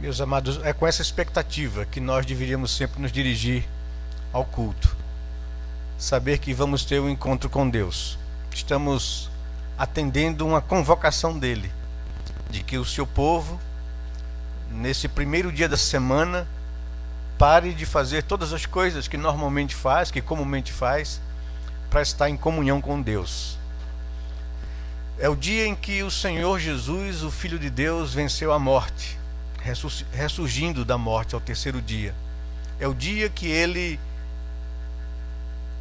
Meus amados, é com essa expectativa que nós deveríamos sempre nos dirigir ao culto. Saber que vamos ter um encontro com Deus. Estamos atendendo uma convocação dele, de que o seu povo, nesse primeiro dia da semana, pare de fazer todas as coisas que normalmente faz, que comumente faz, para estar em comunhão com Deus. É o dia em que o Senhor Jesus, o Filho de Deus, venceu a morte, ressurgindo da morte ao terceiro dia. É o dia que ele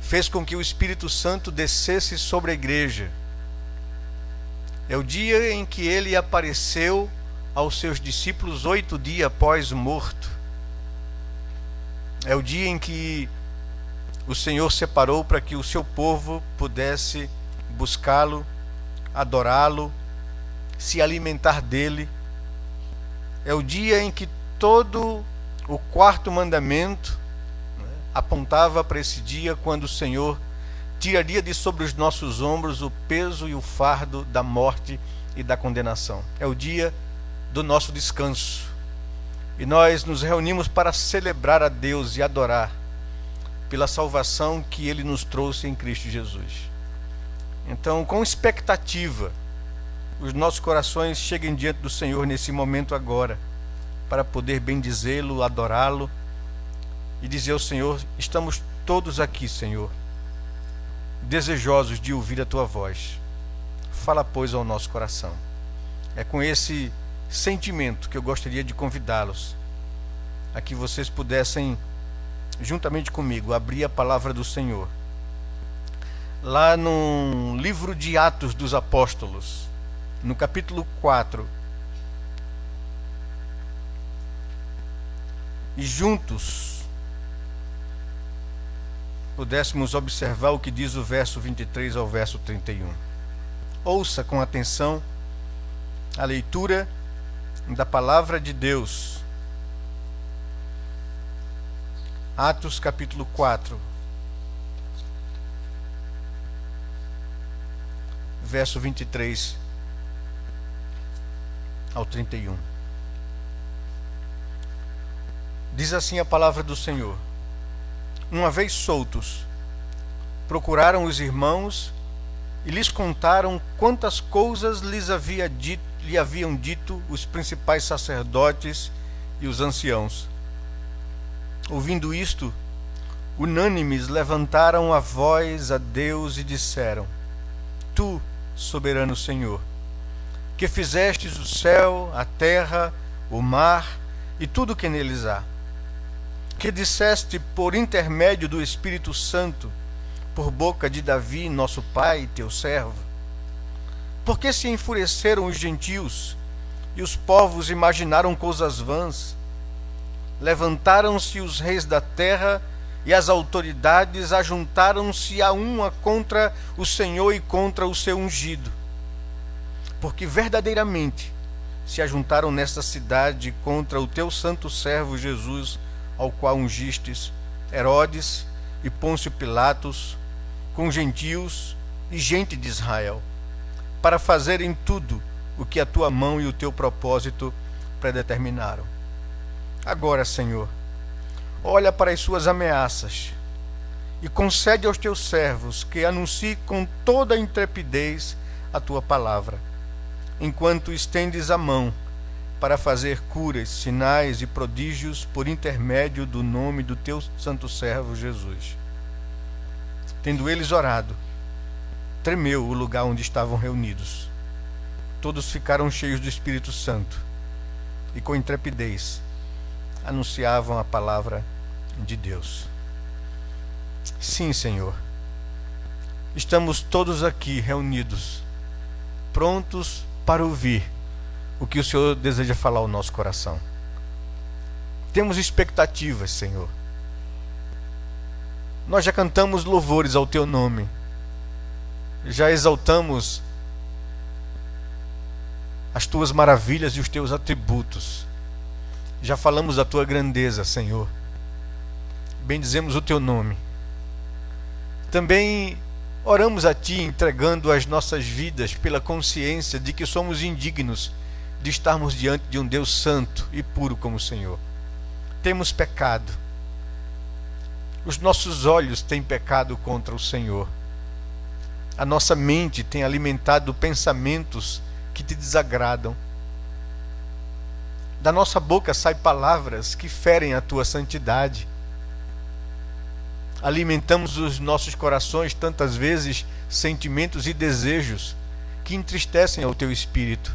fez com que o Espírito Santo descesse sobre a igreja. É o dia em que ele apareceu aos seus discípulos 8 dias após morto. É o dia em que o Senhor separou para que o seu povo pudesse buscá-lo, adorá-lo, se alimentar dele. É o dia em que todo o quarto mandamento apontava para esse dia, quando o Senhor tiraria de sobre os nossos ombros o peso e o fardo da morte e da condenação. É o dia do nosso descanso. E nós nos reunimos para celebrar a Deus e adorar pela salvação que Ele nos trouxe em Cristo Jesus. Então, com expectativa, os nossos corações cheguem diante do Senhor nesse momento agora, para poder bendizê-lo, adorá-lo e dizer ao Senhor: estamos todos aqui, Senhor, desejosos de ouvir a Tua voz. Fala, pois, ao nosso coração. É com esse sentimento que eu gostaria de convidá-los a que vocês pudessem, juntamente comigo, abrir a palavra do Senhor lá no livro de Atos dos Apóstolos, no capítulo 4, e juntos pudéssemos observar o que diz o verso 23 ao verso 31. Ouça com atenção a leitura da palavra de Deus. Atos capítulo 4, verso 23 ao 31. Diz assim a palavra do Senhor: uma vez soltos, procuraram os irmãos e lhes contaram quantas coisas lhe haviam dito os principais sacerdotes e os anciãos. Ouvindo isto, unânimes levantaram a voz a Deus e disseram: Tu, soberano Senhor, que fizestes o céu, a terra, o mar e tudo o que neles há, que disseste por intermédio do Espírito Santo, por boca de Davi, nosso pai, teu servo, por que se enfureceram os gentios e os povos imaginaram coisas vãs? Levantaram-se os reis da terra e as autoridades ajuntaram-se a uma contra o Senhor e contra o seu ungido. Porque verdadeiramente se ajuntaram nesta cidade contra o teu santo servo Jesus, ao qual ungistes Herodes e Pôncio Pilatos, com gentios e gente de Israel, para fazerem tudo o que a tua mão e o teu propósito predeterminaram. Agora, Senhor, olha para as suas ameaças e concede aos teus servos que anunciem com toda a intrepidez a tua palavra, enquanto estendes a mão para fazer curas, sinais e prodígios por intermédio do nome do teu santo servo Jesus. Tendo eles orado, tremeu o lugar onde estavam reunidos. Todos ficaram cheios do Espírito Santo e com intrepidez anunciavam a palavra de Deus. Sim, Senhor, estamos todos aqui reunidos, prontos para ouvir o que o Senhor deseja falar ao nosso coração. Temos expectativas, Senhor. Nós já cantamos louvores ao teu nome, já exaltamos as tuas maravilhas e os teus atributos, já falamos da tua grandeza, Senhor. Bendizemos o teu nome. Também oramos a ti, entregando as nossas vidas pela consciência de que somos indignos de estarmos diante de um Deus santo e puro como o Senhor. Temos pecado. Os nossos olhos têm pecado contra o Senhor. A nossa mente tem alimentado pensamentos que te desagradam. Da nossa boca saem palavras que ferem a tua santidade. Alimentamos os nossos corações tantas vezes sentimentos e desejos que entristecem ao teu espírito.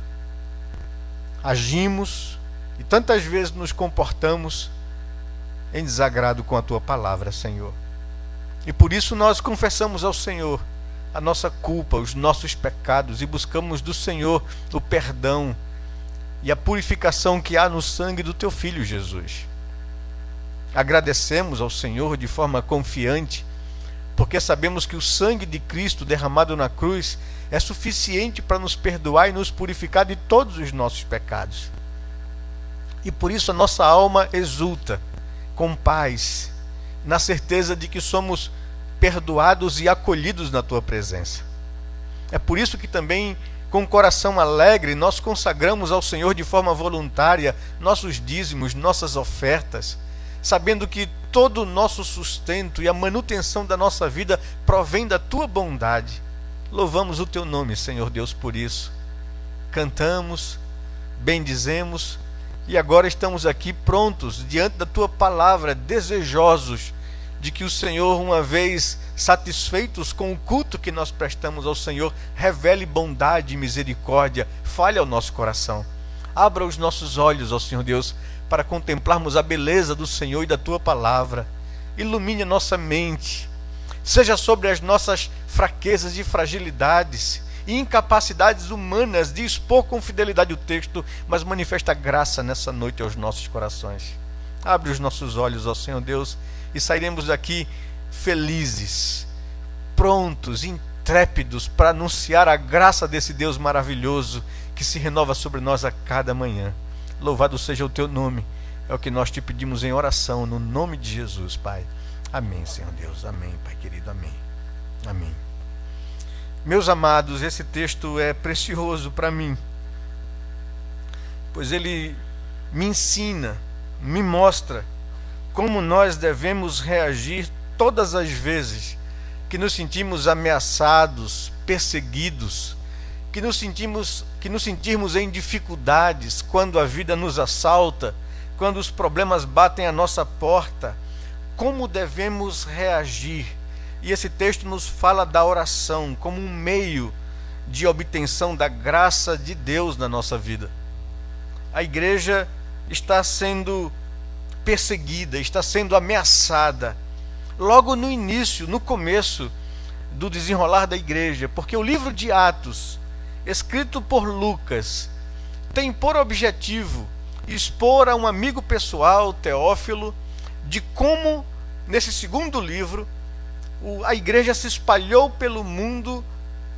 Agimos e tantas vezes nos comportamos em desagrado com a tua palavra, Senhor. E por isso nós confessamos ao Senhor a nossa culpa, os nossos pecados, e buscamos do Senhor o perdão e a purificação que há no sangue do teu Filho Jesus. Agradecemos ao Senhor de forma confiante, porque sabemos que o sangue de Cristo derramado na cruz é suficiente para nos perdoar e nos purificar de todos os nossos pecados. E por isso a nossa alma exulta com paz, na certeza de que somos perdoados e acolhidos na tua presença. É por isso que também, com o coração alegre, nós consagramos ao Senhor de forma voluntária nossos dízimos, nossas ofertas, sabendo que todo o nosso sustento e a manutenção da nossa vida provém da tua bondade. Louvamos o teu nome, Senhor Deus, por isso. Cantamos, bendizemos, e agora estamos aqui prontos diante da tua palavra, desejosos de que o Senhor, uma vez satisfeitos com o culto que nós prestamos ao Senhor, revele bondade e misericórdia, fale ao nosso coração. Abra os nossos olhos, ó Senhor Deus, para contemplarmos a beleza do Senhor e da tua palavra. Ilumine a nossa mente, seja sobre as nossas fraquezas e fragilidades e incapacidades humanas de expor com fidelidade o texto, mas manifesta graça nessa noite aos nossos corações. Abre os nossos olhos, ó Senhor Deus, e sairemos daqui felizes, prontos, intrépidos para anunciar a graça desse Deus maravilhoso que se renova sobre nós a cada manhã. Louvado seja o teu nome, é o que nós te pedimos em oração, no nome de Jesus, Pai. Amém, Senhor Deus, amém, Pai querido, amém, amém. Meus amados, esse texto é precioso para mim, pois ele me ensina, me mostra como nós devemos reagir todas as vezes que nos sentimos ameaçados, perseguidos, que nos sentirmos em dificuldades, quando a vida nos assalta, quando os problemas batem à nossa porta. Como devemos reagir? E esse texto nos fala da oração como um meio de obtenção da graça de Deus na nossa vida. A igreja está sendo perseguida, está sendo ameaçada logo no início, no começo do desenrolar da igreja, porque o livro de Atos, escrito por Lucas, tem por objetivo expor a um amigo pessoal, Teófilo, de como nesse segundo livro a igreja se espalhou pelo mundo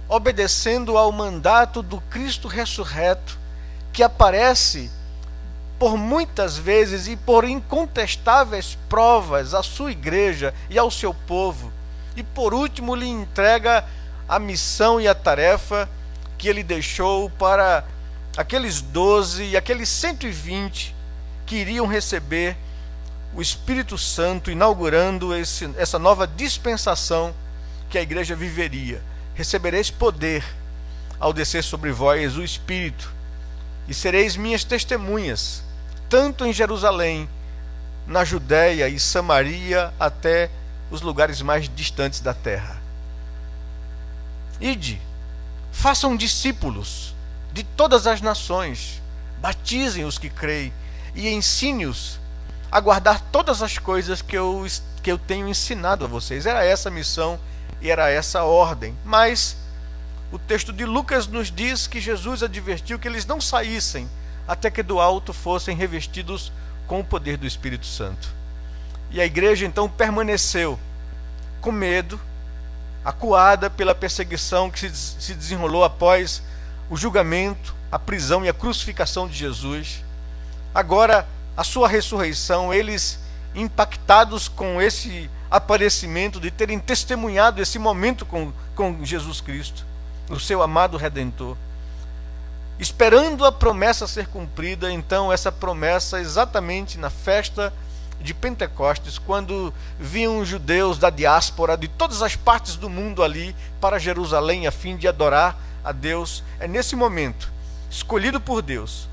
obedecendo ao mandato do Cristo ressurreto, que aparece por muitas vezes e por incontestáveis provas à sua igreja e ao seu povo, e por último lhe entrega a missão e a tarefa que ele deixou para aqueles 12 e aqueles 120 que iriam receber o Espírito Santo, inaugurando essa nova dispensação que a igreja viveria. Recebereis poder ao descer sobre vós o Espírito, e sereis minhas testemunhas, tanto em Jerusalém, na Judéia e Samaria, até os lugares mais distantes da terra. Ide, façam discípulos de todas as nações, batizem os que creem e ensine-os a guardar todas as coisas que eu tenho ensinado a vocês. Era essa a missão e era essa a ordem. Mas o texto de Lucas nos diz que Jesus advertiu que eles não saíssem até que do alto fossem revestidos com o poder do Espírito Santo. E a igreja então permaneceu com medo, acuada pela perseguição que se desenrolou após o julgamento, a prisão e a crucificação de Jesus. Agora, a sua ressurreição, eles impactados com esse aparecimento, de terem testemunhado esse momento com Jesus Cristo, o seu amado Redentor, esperando a promessa ser cumprida. Então essa promessa exatamente na festa de Pentecostes, quando vinham judeus da diáspora de todas as partes do mundo ali para Jerusalém a fim de adorar a Deus, é nesse momento, escolhido por Deus,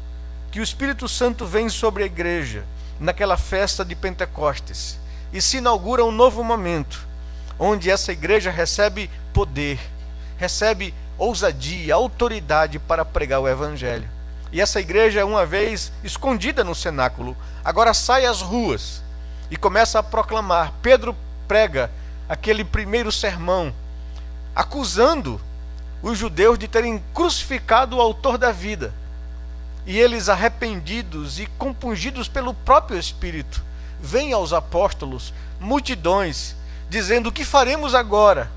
que o Espírito Santo vem sobre a igreja, naquela festa de Pentecostes, e se inaugura um novo momento, onde essa igreja recebe poder, recebe ousadia, autoridade para pregar o Evangelho. E essa igreja, uma vez escondida no cenáculo, agora sai às ruas e começa a proclamar. Pedro prega aquele primeiro sermão, acusando os judeus de terem crucificado o autor da vida. E eles, arrependidos e compungidos pelo próprio Espírito, vêm aos apóstolos, multidões, dizendo: o que faremos agora?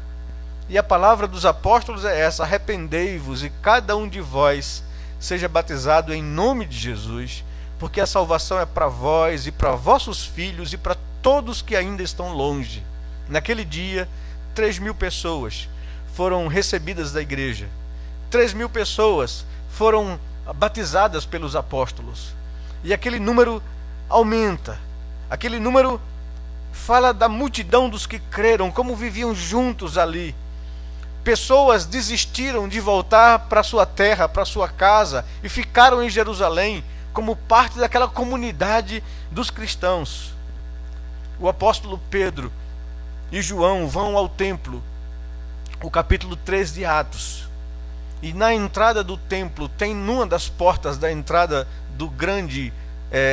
E a palavra dos apóstolos é essa: arrependei-vos e cada um de vós seja batizado em nome de Jesus, porque a salvação é para vós e para vossos filhos e para todos que ainda estão longe. Naquele dia, 3.000 pessoas foram recebidas da igreja. 3.000 pessoas foram batizadas pelos apóstolos. E aquele número aumenta. Aquele número fala da multidão dos que creram, como viviam juntos ali. Pessoas desistiram de voltar para sua terra, para sua casa, e ficaram em Jerusalém como parte daquela comunidade dos cristãos. O apóstolo Pedro e João vão ao templo, o capítulo 3 de Atos. E na entrada do templo, tem numa das portas da entrada do grande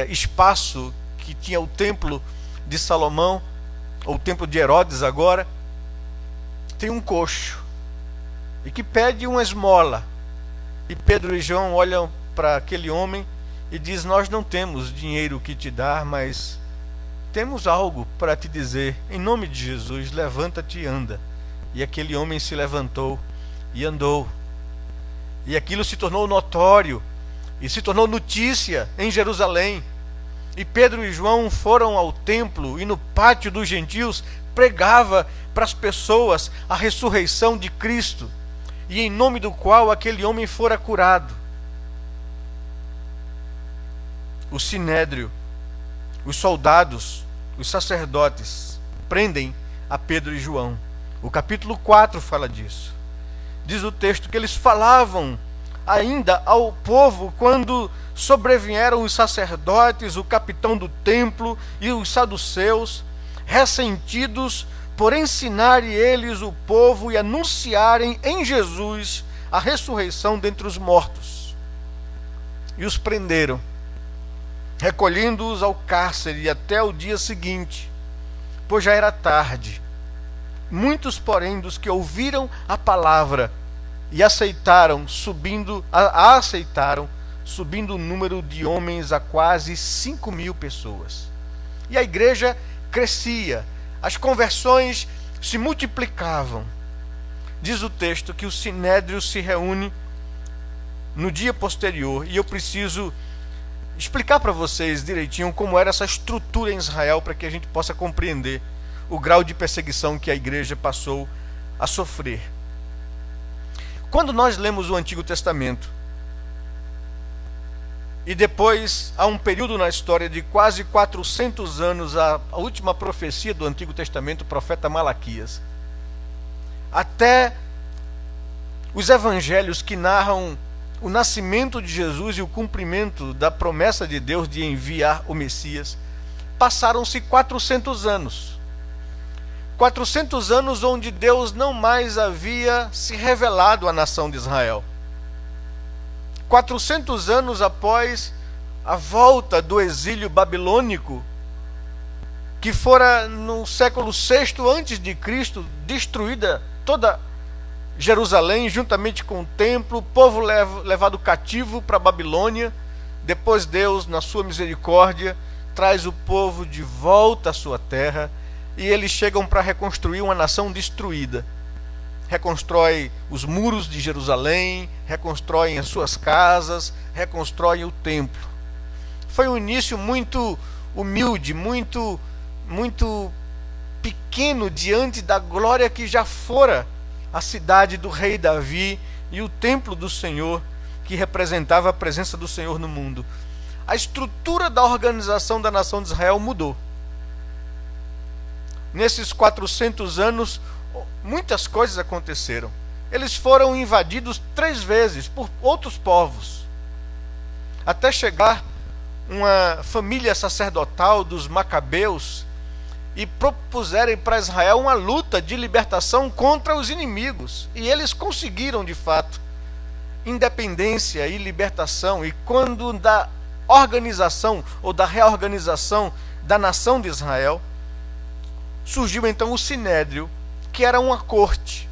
espaço que tinha o templo de Salomão, ou o templo de Herodes agora, tem um coxo e que pede uma esmola. E Pedro e João olham para aquele homem e diz: nós não temos dinheiro que te dar, mas temos algo para te dizer. Em nome de Jesus, levanta-te e anda. E aquele homem se levantou e andou. E aquilo se tornou notório e se tornou notícia em Jerusalém. E Pedro e João foram ao templo e no pátio dos gentios pregava para as pessoas a ressurreição de Cristo, e em nome do qual aquele homem fora curado. O sinédrio, os soldados, os sacerdotes prendem a Pedro e João. O capítulo 4 fala disso. Diz o texto que eles falavam ainda ao povo quando sobrevieram os sacerdotes, o capitão do templo e os saduceus, ressentidos por ensinarem eles o povo e anunciarem em Jesus a ressurreição dentre os mortos. E os prenderam, recolhendo-os ao cárcere até o dia seguinte, pois já era tarde. Muitos, porém, dos que ouviram a palavra e aceitaram, subindo o número de homens a quase 5.000 pessoas. E a igreja crescia, as conversões se multiplicavam. Diz o texto que o sinédrio se reúne no dia posterior, e eu preciso explicar para vocês direitinho como era essa estrutura em Israel, para que a gente possa compreender o grau de perseguição que a igreja passou a sofrer. Quando nós lemos o Antigo Testamento, e depois há um período na história de quase 400 anos, a última profecia do Antigo Testamento, o profeta Malaquias, até os evangelhos que narram o nascimento de Jesus e o cumprimento da promessa de Deus de enviar o Messias, passaram-se 400 anos. 400 anos onde Deus não mais havia se revelado à nação de Israel. 400 anos após a volta do exílio babilônico, que fora no século VI a.C., destruída toda Jerusalém, juntamente com o templo, o povo levado cativo para a Babilônia. Depois Deus, na sua misericórdia, traz o povo de volta à sua terra, e eles chegam para reconstruir uma nação destruída. Reconstrói os muros de Jerusalém, reconstroem as suas casas, reconstroem o templo. Foi um início muito humilde, muito pequeno diante da glória que já fora a cidade do rei Davi e o templo do Senhor, que representava a presença do Senhor no mundo. A estrutura da organização da nação de Israel mudou. Nesses 400 anos, muitas coisas aconteceram. Eles foram invadidos 3 vezes por outros povos, até chegar uma família sacerdotal dos Macabeus e propuserem para Israel uma luta de libertação contra os inimigos. E eles conseguiram, de fato, independência e libertação. E quando da organização ou da reorganização da nação de Israel, surgiu então o Sinédrio, que era uma corte,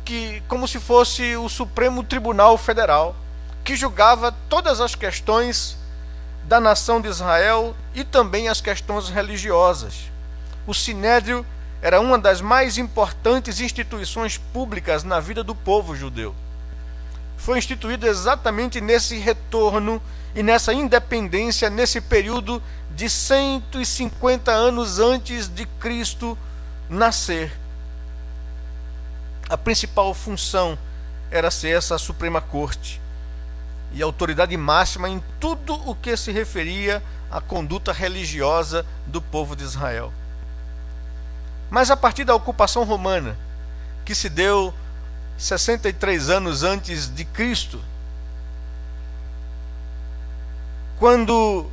que como se fosse o Supremo Tribunal Federal, que julgava todas as questões da nação de Israel e também as questões religiosas. O Sinédrio era uma das mais importantes instituições públicas na vida do povo judeu. Foi instituído exatamente nesse retorno e nessa independência, nesse período de 150 anos antes de Cristo nascer. A principal função era ser essa Suprema Corte e a autoridade máxima em tudo o que se referia à conduta religiosa do povo de Israel. Mas a partir da ocupação romana, que se deu 63 anos antes de Cristo, quando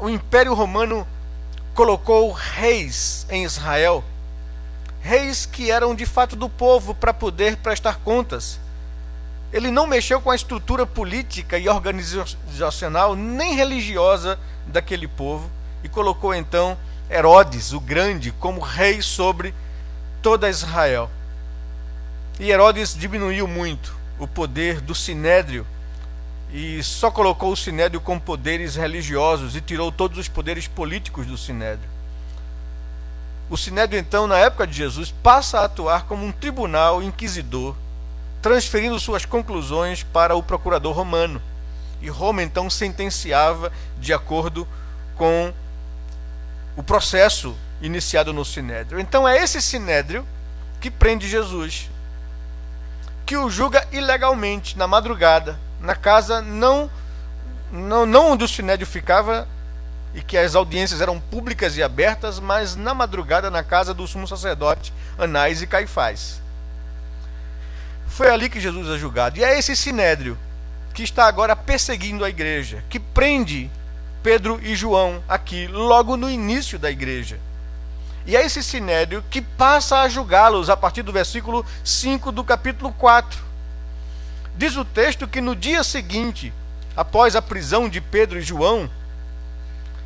o Império Romano colocou reis em Israel, reis que eram de fato do povo para poder prestar contas. Ele não mexeu com a estrutura política e organizacional nem religiosa daquele povo e colocou então Herodes, o Grande, como rei sobre toda Israel. E Herodes diminuiu muito o poder do Sinédrio e só colocou o Sinédrio com poderes religiosos e tirou todos os poderes políticos do Sinédrio. O Sinédrio, então, na época de Jesus, passa a atuar como um tribunal inquisidor, transferindo suas conclusões para o procurador romano. E Roma, então, sentenciava de acordo com o processo iniciado no Sinédrio. Então, é esse Sinédrio que prende Jesus, que o julga ilegalmente, na madrugada, na casa não onde o Sinédrio ficava, e que as audiências eram públicas e abertas, mas na madrugada na casa do sumo sacerdote Anás e Caifás. Foi ali que Jesus é julgado. E é esse Sinédrio que está agora perseguindo a igreja, que prende Pedro e João aqui, logo no início da igreja. E é esse Sinédrio que passa a julgá-los a partir do versículo 5 do capítulo 4. Diz o texto que no dia seguinte, após a prisão de Pedro e João,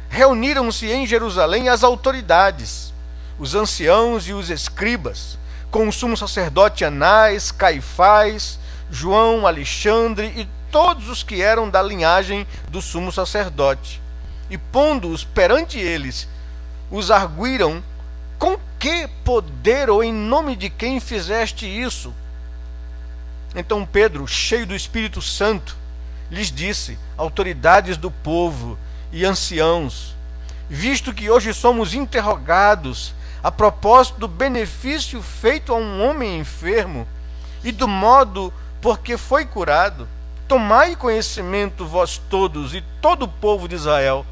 reuniram-se em Jerusalém as autoridades, os anciãos e os escribas, com o sumo sacerdote Anás, Caifás, João, Alexandre e todos os que eram da linhagem do sumo sacerdote. E pondo-os perante eles, os arguíram: com que poder ou em nome de quem fizeste isso? Então Pedro, cheio do Espírito Santo, lhes disse: autoridades do povo e anciãos, visto que hoje somos interrogados a propósito do benefício feito a um homem enfermo e do modo por que foi curado, tomai conhecimento vós todos e todo o povo de Israel,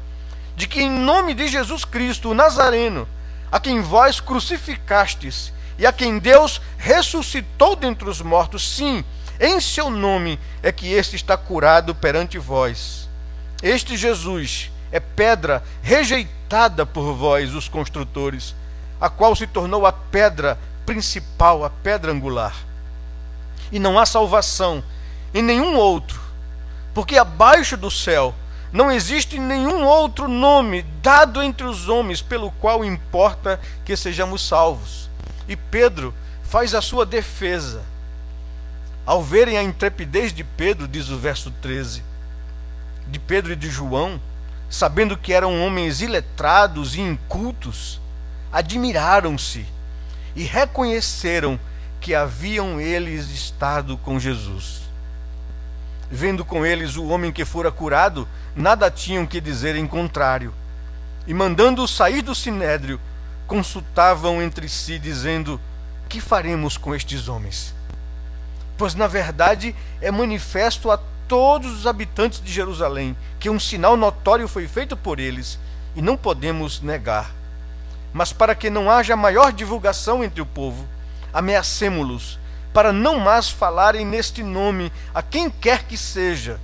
de que em nome de Jesus Cristo, o Nazareno, a quem vós crucificastes e a quem Deus ressuscitou dentre os mortos, sim, em seu nome é que este está curado perante vós. Este Jesus é pedra rejeitada por vós, os construtores, a qual se tornou a pedra principal, a pedra angular. E não há salvação em nenhum outro, porque abaixo do céu não existe nenhum outro nome dado entre os homens pelo qual importa que sejamos salvos. E Pedro faz a sua defesa. Ao verem a intrepidez de Pedro, diz o verso 13, de Pedro e de João, sabendo que eram homens iletrados e incultos, admiraram-se e reconheceram que haviam eles estado com Jesus. Vendo com eles o homem que fora curado, nada tinham que dizer em contrário. E mandando-o sair do Sinédrio, consultavam entre si, dizendo: que faremos com estes homens? pois na verdade é manifesto a todos os habitantes de Jerusalém que um sinal notório foi feito por eles, e não podemos negar. Mas para que não haja maior divulgação entre o povo, ameacemo-los, para não mais falarem neste nome a quem quer que seja.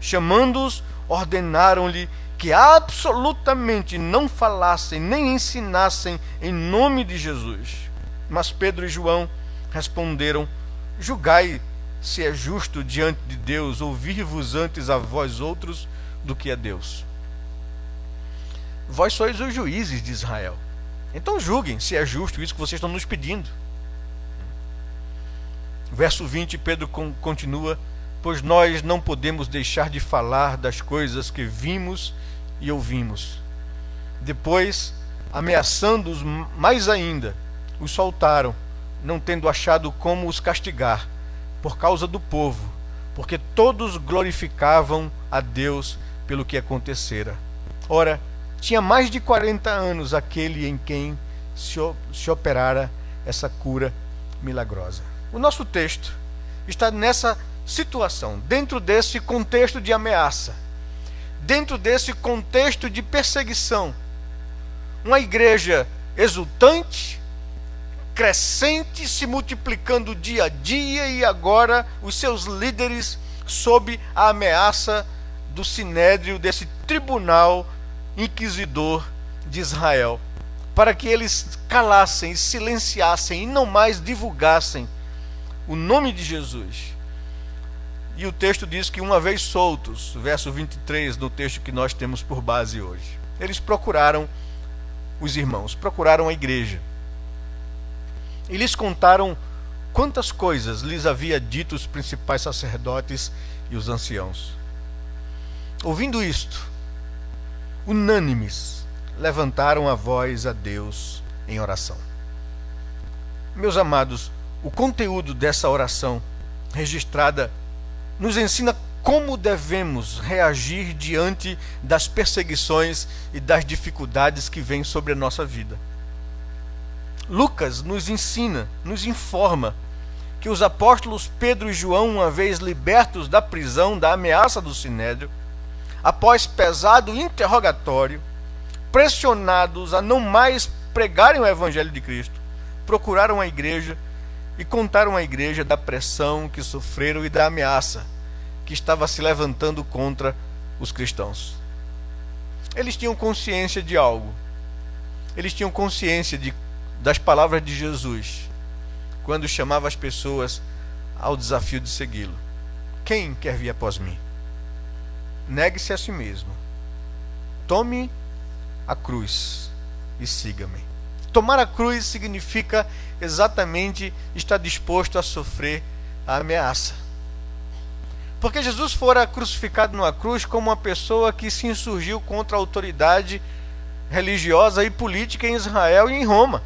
Chamando-os, ordenaram-lhe que absolutamente não falassem nem ensinassem em nome de Jesus. Mas Pedro e João responderam: julgai se é justo diante de Deus ouvir-vos antes a vós outros do que a Deus. Vós sois os juízes de Israel. Então julguem se é justo isso que vocês estão nos pedindo. Verso 20, Pedro continua: pois nós não podemos deixar de falar das coisas que vimos e ouvimos. Depois, ameaçando-os mais ainda, os soltaram, não tendo achado como os castigar, por causa do povo, porque todos glorificavam a Deus pelo que acontecera. Ora, tinha mais de 40 anos aquele em quem se operara essa cura milagrosa. O nosso texto está nessa situação, dentro desse contexto de ameaça, dentro desse contexto de perseguição. Uma igreja exultante, crescente, se multiplicando dia a dia, e agora os seus líderes sob a ameaça do sinédrio, desse tribunal inquisidor de Israel, para que eles calassem e silenciassem e não mais divulgassem o nome de Jesus. E o texto diz que uma vez soltos, verso 23, no texto que nós temos por base hoje, eles procuraram os irmãos, procuraram a igreja, e lhes contaram quantas coisas lhes havia dito os principais sacerdotes e os anciãos. Ouvindo isto, unânimes, levantaram a voz a Deus em oração. Meus amados, o conteúdo dessa oração registrada nos ensina como devemos reagir diante das perseguições e das dificuldades que vêm sobre a nossa vida. Lucas nos ensina, nos informa que os apóstolos Pedro e João, uma vez libertos da prisão, da ameaça do sinédrio, após pesado interrogatório, pressionados a não mais pregarem o evangelho de Cristo, procuraram a igreja e contaram à igreja da pressão que sofreram e da ameaça que estava se levantando contra os cristãos. Eles tinham consciência de algo. Eles tinham consciência das palavras de Jesus, quando chamava as pessoas ao desafio de segui-lo. Quem quer vir após mim? Negue-se a si mesmo. Tome a cruz e siga-me. Tomar a cruz significa exatamente estar disposto a sofrer a ameaça. Porque Jesus fora crucificado numa cruz como uma pessoa que se insurgiu contra a autoridade religiosa e política em Israel e em Roma.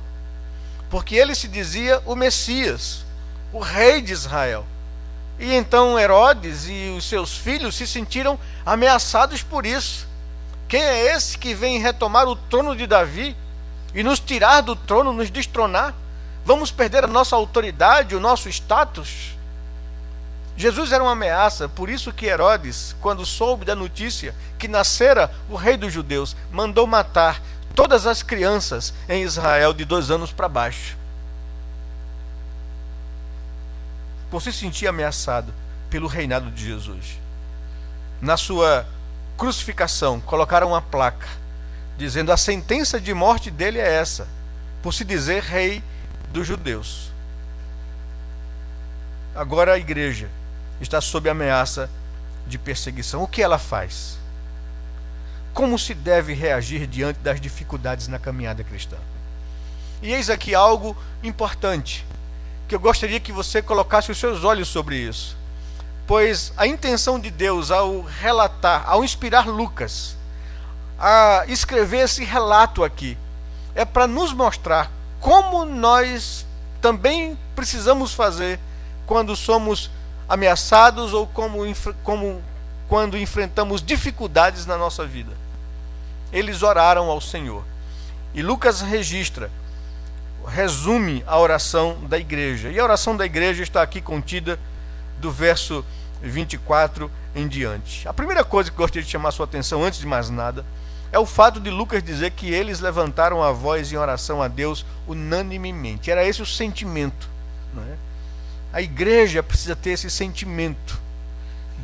Porque ele se dizia o Messias, o rei de Israel. E então Herodes e os seus filhos se sentiram ameaçados por isso. Quem é esse que vem retomar o trono de Davi e nos tirar do trono, nos destronar? Vamos perder a nossa autoridade, o nosso status? Jesus era uma ameaça, por isso que Herodes, quando soube da notícia que nascera o rei dos judeus, mandou matar todas as crianças em Israel de 2 anos para baixo. Por se sentir ameaçado pelo reinado de Jesus. Na sua crucificação, colocaram uma placa dizendo: a sentença de morte dele é essa, por se dizer rei dos judeus. Agora a igreja está sob ameaça de perseguição. O que ela faz? Como se deve reagir diante das dificuldades na caminhada cristã? E eis aqui algo importante, que eu gostaria que você colocasse os seus olhos sobre isso. Pois a intenção de Deus ao relatar, ao inspirar Lucas a escrever esse relato aqui, é para nos mostrar como nós também precisamos fazer quando somos ameaçados ou quando enfrentamos dificuldades na nossa vida. Eles oraram ao Senhor. E Lucas resume a oração da igreja. E a oração da igreja está aqui contida do verso 24 em diante. A primeira coisa que eu gostaria de chamar a sua atenção, antes de mais nada, é o fato de Lucas dizer que eles levantaram a voz em oração a Deus unanimemente. Era esse o sentimento, não é? A igreja precisa ter esse sentimento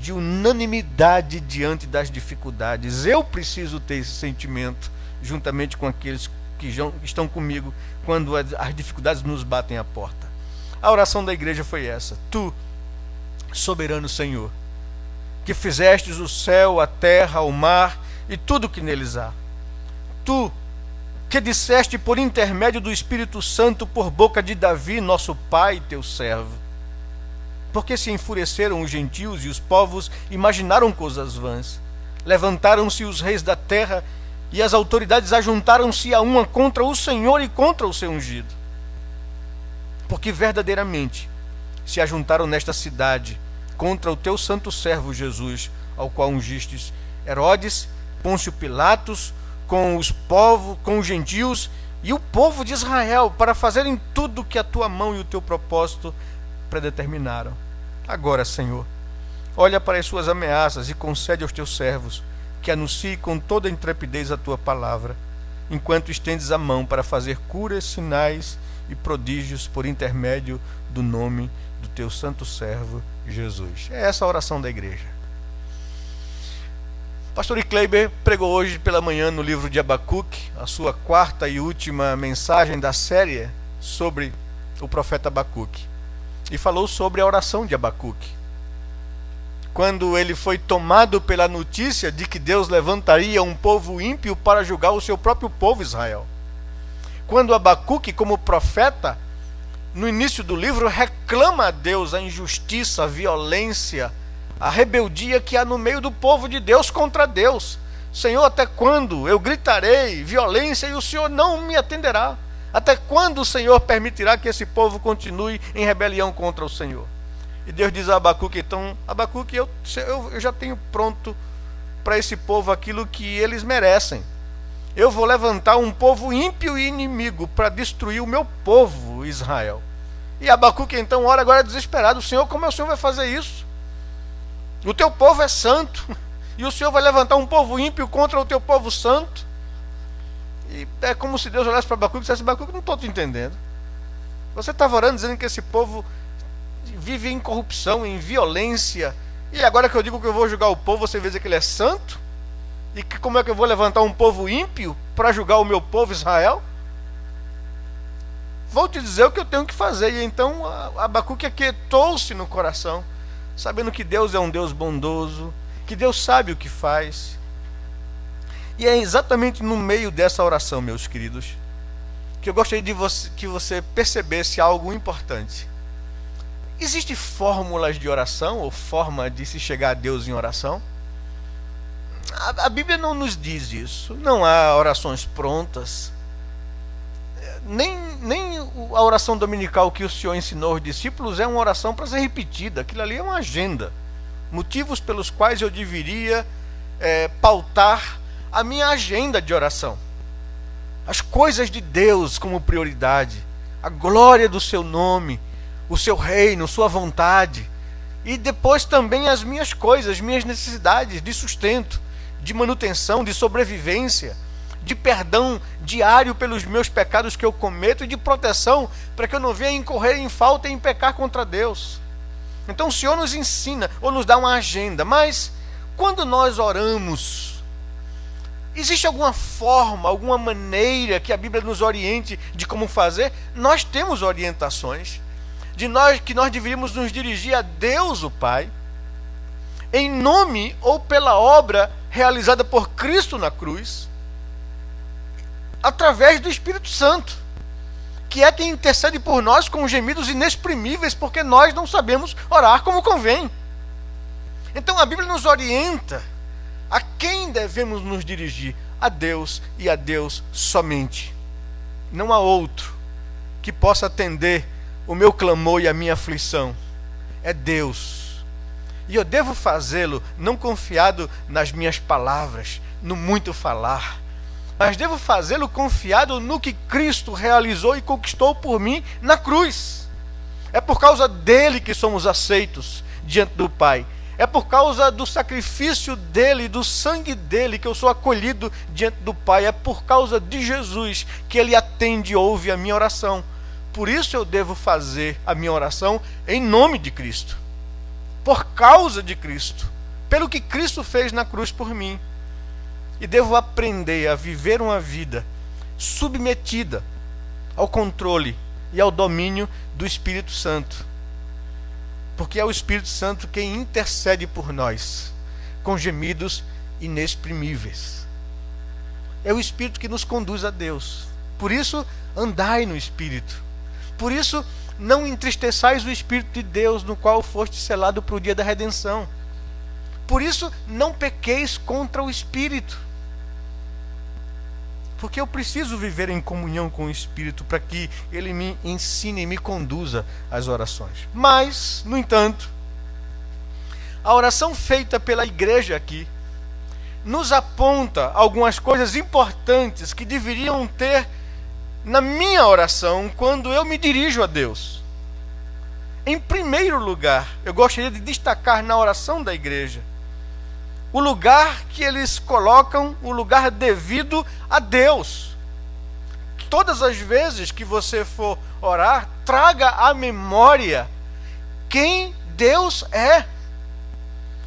de unanimidade diante das dificuldades. Eu preciso ter esse sentimento juntamente com aqueles que estão comigo quando as dificuldades nos batem à porta. A oração da igreja foi essa: Tu, soberano Senhor, que fizestes o céu, a terra, o mar e tudo o que neles há. Tu, que disseste por intermédio do Espírito Santo por boca de Davi, nosso pai, teu servo. Porque se enfureceram os gentios e os povos imaginaram coisas vãs. Levantaram-se os reis da terra e as autoridades ajuntaram-se a uma contra o Senhor e contra o seu ungido. Porque verdadeiramente se ajuntaram nesta cidade contra o teu santo servo Jesus, ao qual ungistes Herodes, Pôncio Pilatos, com os povos, com os gentios e o povo de Israel, para fazerem tudo o que a tua mão e o teu propósito predeterminaram. Agora, Senhor, olha para as suas ameaças e concede aos teus servos que anuncie com toda intrepidez a tua palavra, enquanto estendes a mão para fazer curas, sinais e prodígios por intermédio do nome do teu santo servo Jesus. É essa a oração da igreja. Pastor Kleiber pregou hoje pela manhã no livro de Abacuque, a sua quarta e última mensagem da série sobre o profeta Abacuque, e falou sobre a oração de Abacuque. Quando ele foi tomado pela notícia de que Deus levantaria um povo ímpio para julgar o seu próprio povo Israel. Quando Abacuque, como profeta, no início do livro, reclama a Deus a injustiça, a violência, a rebeldia que há no meio do povo de Deus contra Deus. Senhor, até quando eu gritarei violência e o Senhor não me atenderá? Até quando o Senhor permitirá que esse povo continue em rebelião contra o Senhor? E Deus diz a Abacuque, então, Abacuque, eu já tenho pronto para esse povo aquilo que eles merecem. Eu vou levantar um povo ímpio e inimigo para destruir o meu povo Israel. E Abacuque então ora agora desesperado: Senhor, como é que o Senhor vai fazer isso? O teu povo é santo, e o Senhor vai levantar um povo ímpio contra o teu povo santo? E é como se Deus olhasse para Abacuque e dissesse: Abacuque, não estou te entendendo. Você estava orando dizendo que esse povo vive em corrupção, em violência, e agora que eu digo que eu vou julgar o povo, você vê dizer que ele é santo? E que como é que eu vou levantar um povo ímpio para julgar o meu povo Israel? Vou te dizer o que eu tenho que fazer. E então Abacuque aquietou-se no coração, sabendo que Deus é um Deus bondoso, que Deus sabe o que faz. E é exatamente no meio dessa oração, meus queridos, que eu gostaria de que você percebesse algo importante. Existem fórmulas de oração, ou forma de se chegar a Deus em oração? A Bíblia não nos diz isso. Não há orações prontas. Nem a oração dominical que o Senhor ensinou aos discípulos é uma oração para ser repetida. Aquilo ali é uma agenda. Motivos pelos quais eu deveria pautar a minha agenda de oração. As coisas de Deus como prioridade. A glória do seu nome, o seu reino, sua vontade. E depois também as minhas coisas, minhas necessidades de sustento, de manutenção, de sobrevivência, de perdão diário pelos meus pecados que eu cometo e de proteção para que eu não venha incorrer em falta e em pecar contra Deus. Então o Senhor nos ensina ou nos dá uma agenda, mas quando nós oramos, existe alguma forma, alguma maneira que a Bíblia nos oriente de como fazer? Nós temos orientações que nós deveríamos nos dirigir a Deus o Pai, em nome ou pela obra realizada por Cristo na cruz, através do Espírito Santo, que é quem intercede por nós com gemidos inexprimíveis, porque nós não sabemos orar como convém. Então a Bíblia nos orienta a quem devemos nos dirigir: a Deus e a Deus somente. Não há outro que possa atender o meu clamor e a minha aflição. É Deus. E eu devo fazê-lo não confiado nas minhas palavras, no muito falar, mas devo fazê-lo confiado no que Cristo realizou e conquistou por mim na cruz. É por causa dele que somos aceitos, diante do Pai. É por causa do sacrifício dele, do sangue dele, que eu sou acolhido diante do Pai. É por causa de Jesus que ele atende e ouve a minha oração. Por isso eu devo fazer a minha oração em nome de Cristo. Por causa de Cristo. Pelo que Cristo fez na cruz por mim. E devo aprender a viver uma vida submetida ao controle e ao domínio do Espírito Santo. Porque é o Espírito Santo quem intercede por nós, com gemidos inexprimíveis. É o Espírito que nos conduz a Deus. Por isso, andai no Espírito. Por isso, não entristeçais o Espírito de Deus, no qual foste selado para o dia da redenção. Por isso, não pequeis contra o Espírito. Porque eu preciso viver em comunhão com o Espírito para que ele me ensine e me conduza às orações. Mas, no entanto, a oração feita pela igreja aqui nos aponta algumas coisas importantes que deveriam ter na minha oração quando eu me dirijo a Deus. Em primeiro lugar, eu gostaria de destacar na oração da igreja o lugar que eles colocam, o lugar devido a Deus. Todas as vezes que você for orar, traga à memória quem Deus é,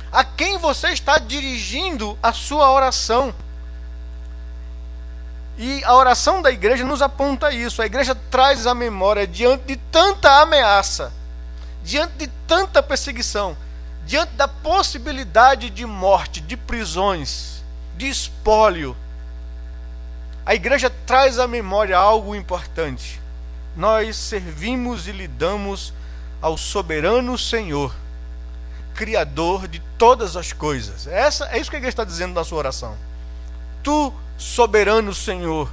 a quem você está dirigindo a sua oração. E a oração da igreja nos aponta isso. A igreja traz à memória, diante de tanta ameaça, diante de tanta perseguição, diante da possibilidade de morte, de prisões, de espólio, a igreja traz à memória algo importante. Nós servimos e lidamos ao soberano Senhor, Criador de todas as coisas. É isso que a igreja está dizendo na sua oração. Tu, soberano Senhor,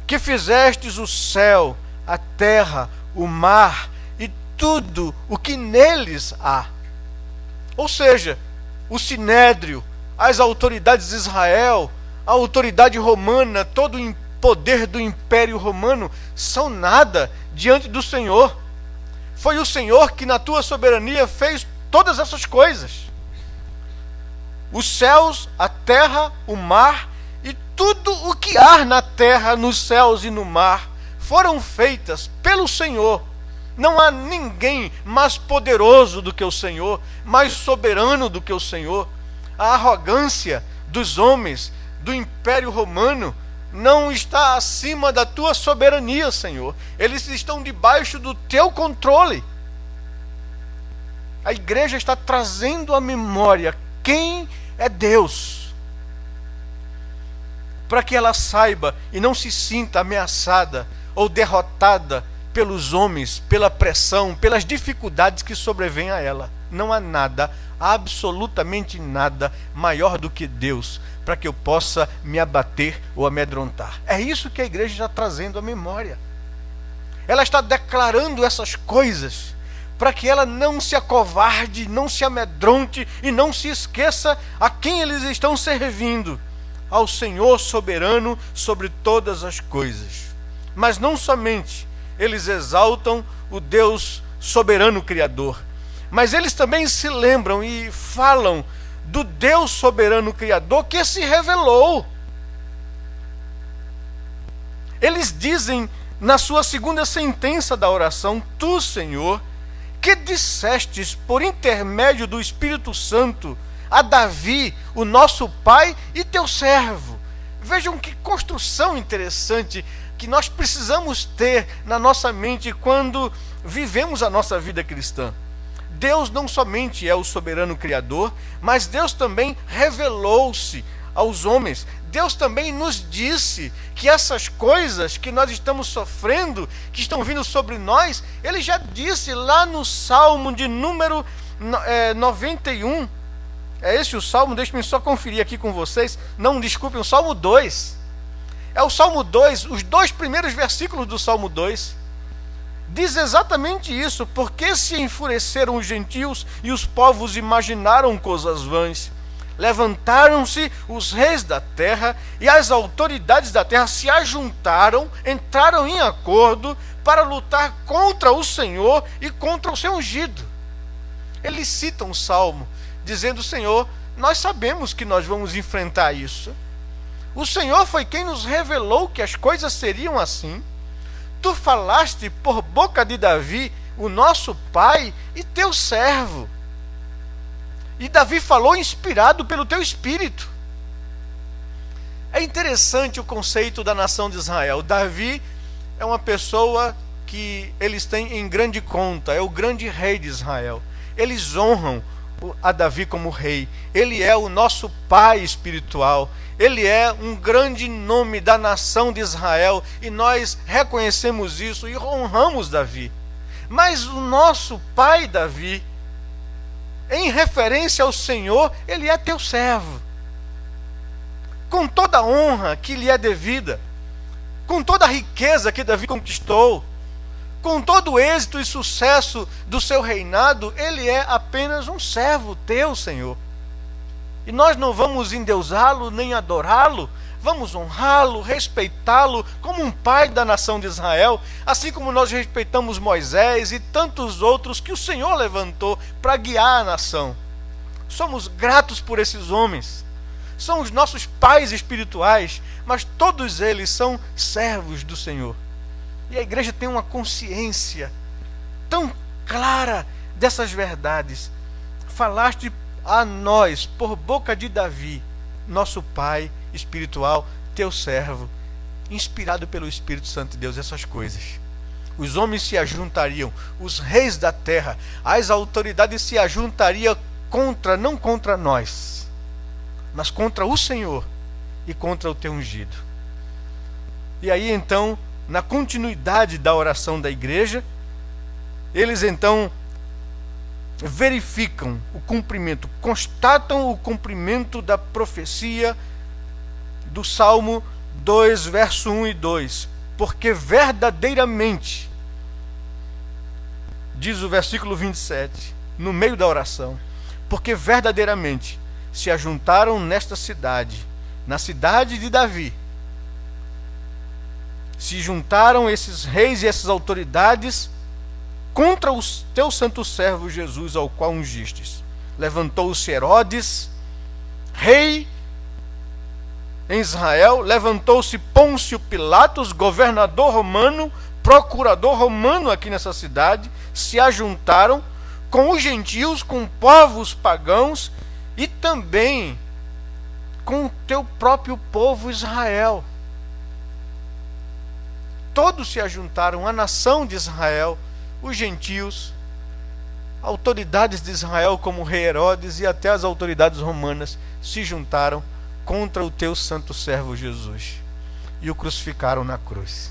que fizestes o céu, a terra, o mar e tudo o que neles há. Ou seja, o sinédrio, as autoridades de Israel, a autoridade romana, todo o poder do Império Romano são nada diante do Senhor. Foi o Senhor que na tua soberania fez todas essas coisas. Os céus, a terra, o mar e tudo o que há na terra, nos céus e no mar foram feitas pelo Senhor. Não há ninguém mais poderoso do que o Senhor, mais soberano do que o Senhor. A arrogância dos homens do Império Romano não está acima da tua soberania, Senhor. Eles estão debaixo do teu controle. A igreja está trazendo à memória quem é Deus, para que ela saiba e não se sinta ameaçada ou derrotada pelos homens, pela pressão, pelas dificuldades que sobrevêm a ela. Não há nada, absolutamente nada maior do que Deus, para que eu possa me abater ou amedrontar. É isso que a igreja está trazendo à memória. Ela está declarando essas coisas, para que ela não se acovarde, não se amedronte e não se esqueça a quem eles estão servindo, ao Senhor soberano sobre todas as coisas. Mas não somente eles exaltam o Deus soberano Criador, mas eles também se lembram e falam do Deus soberano Criador que se revelou. Eles dizem na sua segunda sentença da oração: Tu, Senhor, que dissestes por intermédio do Espírito Santo a Davi, o nosso pai e teu servo. Vejam que construção interessante que nós precisamos ter na nossa mente quando vivemos a nossa vida cristã. Deus não somente é o soberano Criador, mas Deus também revelou-se aos homens. Deus também nos disse que essas coisas que nós estamos sofrendo, que estão vindo sobre nós, Ele já disse lá no Salmo de número 91. É esse o Salmo? Deixe-me só conferir aqui com vocês. Não, desculpem, o Salmo 2. É o Salmo 2, os 2 primeiros versículos do Salmo 2. Diz exatamente isso: porque se enfureceram os gentios e os povos imaginaram coisas vãs. Levantaram-se os reis da terra e as autoridades da terra se ajuntaram, entraram em acordo para lutar contra o Senhor e contra o seu ungido. eles citam o Salmo, dizendo: Senhor, nós sabemos que nós vamos enfrentar isso. O Senhor foi quem nos revelou que as coisas seriam assim. Tu falaste por boca de Davi, o nosso pai e teu servo. E Davi falou inspirado pelo teu espírito. É interessante o conceito da nação de Israel. Davi é uma pessoa que eles têm em grande conta, é o grande rei de Israel. Eles honram a Davi como rei. Ele é o nosso pai espiritual. Ele é um grande nome da nação de Israel e nós reconhecemos isso e honramos Davi. Mas o nosso pai Davi, em referência ao Senhor, ele é teu servo. Com toda a honra que lhe é devida, com toda a riqueza que Davi conquistou, com todo o êxito e sucesso do seu reinado, ele é apenas um servo teu, Senhor. E nós não vamos endeusá-lo nem adorá-lo, vamos honrá-lo, respeitá-lo como um pai da nação de Israel, assim como nós respeitamos Moisés e tantos outros que o Senhor levantou para guiar a nação. Somos gratos por esses homens, são os nossos pais espirituais, mas todos eles são servos do Senhor. E a igreja tem uma consciência tão clara dessas verdades. Falaste a nós, por boca de Davi, nosso pai espiritual, teu servo, inspirado pelo Espírito Santo de Deus, essas coisas. Os homens se ajuntariam, os reis da terra, as autoridades se ajuntariam não contra nós, mas contra o Senhor e contra o teu ungido. E aí então, na continuidade da oração da igreja, eles então verificam o cumprimento, constatam o cumprimento da profecia do Salmo 2, verso 1 e 2. Porque verdadeiramente, diz o versículo 27, no meio da oração, porque verdadeiramente se ajuntaram nesta cidade, na cidade de Davi, se juntaram esses reis e essas autoridades contra o teu santo servo Jesus, ao qual ungistes. Levantou-se Herodes, rei em Israel, levantou-se Pôncio Pilatos, governador romano, procurador romano aqui nessa cidade, se ajuntaram com os gentios, com povos pagãos e também com o teu próprio povo Israel. Todos se ajuntaram, a nação de Israel, os gentios, autoridades de Israel como o rei Herodes e até as autoridades romanas se juntaram contra o teu santo servo Jesus e o crucificaram na cruz.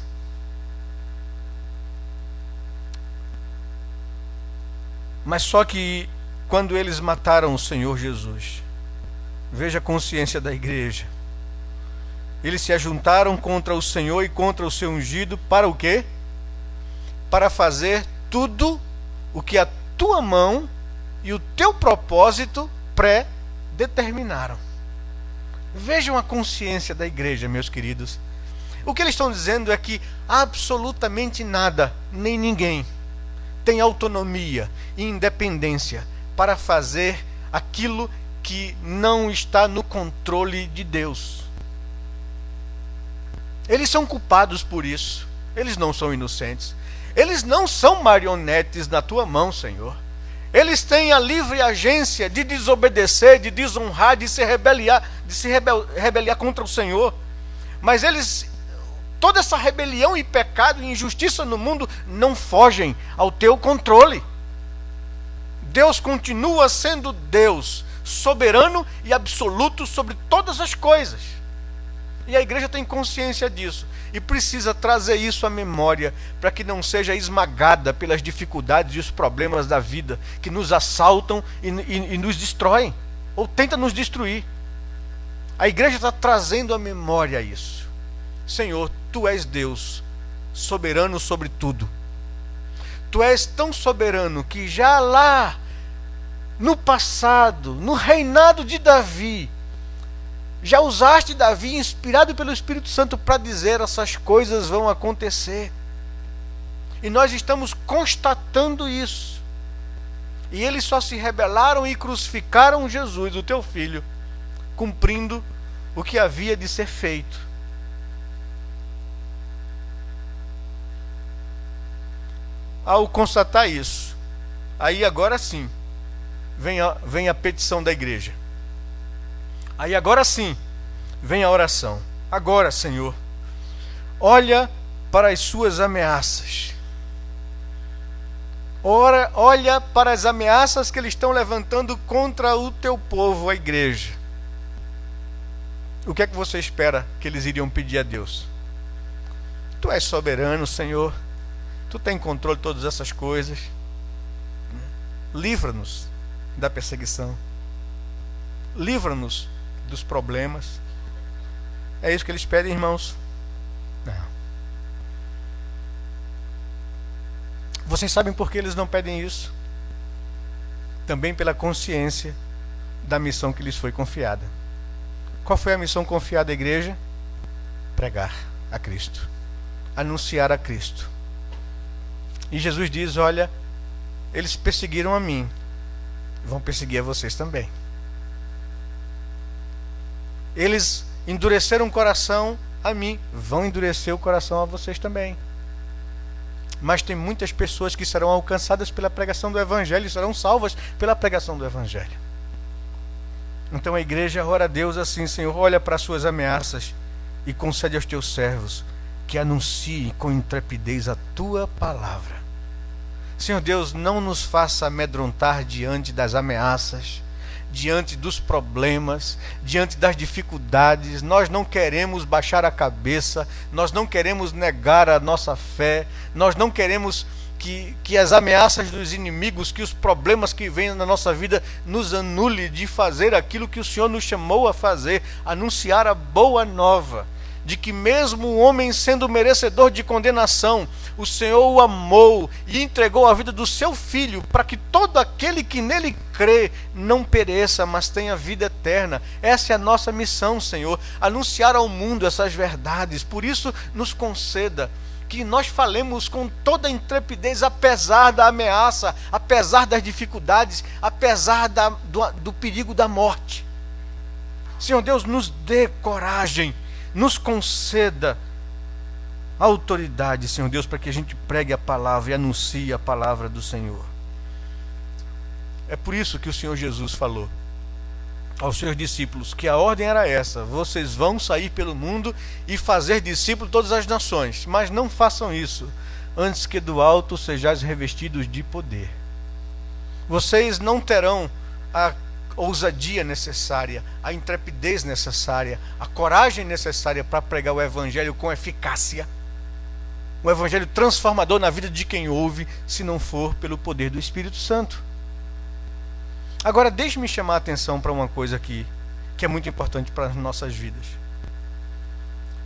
Mas só que quando eles mataram o Senhor Jesus, veja a consciência da igreja, eles se ajuntaram contra o Senhor e contra o seu ungido para o quê? Para fazer tudo o que a tua mão e o teu propósito pré-determinaram. Vejam a consciência da igreja, meus queridos. O que eles estão dizendo é que absolutamente nada, nem ninguém, tem autonomia e independência para fazer aquilo que não está no controle de Deus. Eles são culpados por isso. Eles não são inocentes. Eles não são marionetes na tua mão, Senhor. Eles têm a livre agência de desobedecer, de desonrar, de se rebeliar contra o Senhor. Mas eles, toda essa rebelião e pecado e injustiça no mundo não fogem ao teu controle. Deus continua sendo Deus, soberano e absoluto sobre todas as coisas. E a igreja tem consciência disso e precisa trazer isso à memória para que não seja esmagada pelas dificuldades e os problemas da vida que nos assaltam e nos destroem ou tentam nos destruir. A igreja está trazendo à memória isso. Senhor, tu és Deus, soberano sobre tudo. Tu és tão soberano que já lá no passado, no reinado de Davi, já usaste Davi, inspirado pelo Espírito Santo, para dizer essas coisas vão acontecer. E nós estamos constatando isso. E eles só se rebelaram e crucificaram Jesus, o teu filho, cumprindo o que havia de ser feito. Ao constatar isso, aí agora sim, vem a petição da igreja. Aí agora sim, vem a oração. Agora, Senhor, olha para as suas ameaças. Olha para as ameaças que eles estão levantando contra o teu povo, a igreja. O que é que você espera que eles iriam pedir a Deus? Tu és soberano, Senhor. Tu tem controle de todas essas coisas. Livra-nos da perseguição. Livra-nos dos problemas. É isso que eles pedem, irmãos? Não. Vocês sabem por que eles não pedem isso? Também pela consciência da missão que lhes foi confiada. Qual foi a missão confiada à igreja? Pregar a Cristo. Anunciar a Cristo. E Jesus diz, olha, eles perseguiram a mim, vão perseguir a vocês também. Eles endureceram o coração a mim, vão endurecer o coração a vocês também. Mas tem muitas pessoas que serão alcançadas pela pregação do Evangelho, serão salvas pela pregação do Evangelho. Então a igreja ora a Deus assim, Senhor, olha para as suas ameaças e concede aos teus servos que anunciem com intrepidez a tua palavra. Senhor Deus, não nos faça amedrontar diante das ameaças, diante dos problemas, diante das dificuldades. Nós não queremos baixar a cabeça, nós não queremos negar a nossa fé, nós não queremos que as ameaças dos inimigos, que os problemas que vêm na nossa vida nos anule de fazer aquilo que o Senhor nos chamou a fazer, anunciar a boa nova, de que mesmo o homem sendo merecedor de condenação, o Senhor o amou e entregou a vida do seu Filho, para que todo aquele que nele crê não pereça, mas tenha vida eterna. Essa é a nossa missão, Senhor, anunciar ao mundo essas verdades. Por isso nos conceda que nós falemos com toda a intrepidez, apesar da ameaça, apesar das dificuldades, apesar do perigo da morte. Senhor Deus, nos dê coragem, nos conceda autoridade, Senhor Deus, para que a gente pregue a palavra e anuncie a palavra do Senhor. É por isso que o Senhor Jesus falou aos seus discípulos que a ordem era essa: vocês vão sair pelo mundo e fazer discípulos de todas as nações, mas não façam isso antes que do alto sejais revestidos de poder. Vocês não terão a ousadia necessária, a intrepidez necessária, a coragem necessária para pregar o Evangelho com eficácia, o Evangelho transformador na vida de quem ouve, se não for pelo poder do Espírito Santo. Agora deixe-me chamar a atenção para uma coisa aqui, que é muito importante para as nossas vidas.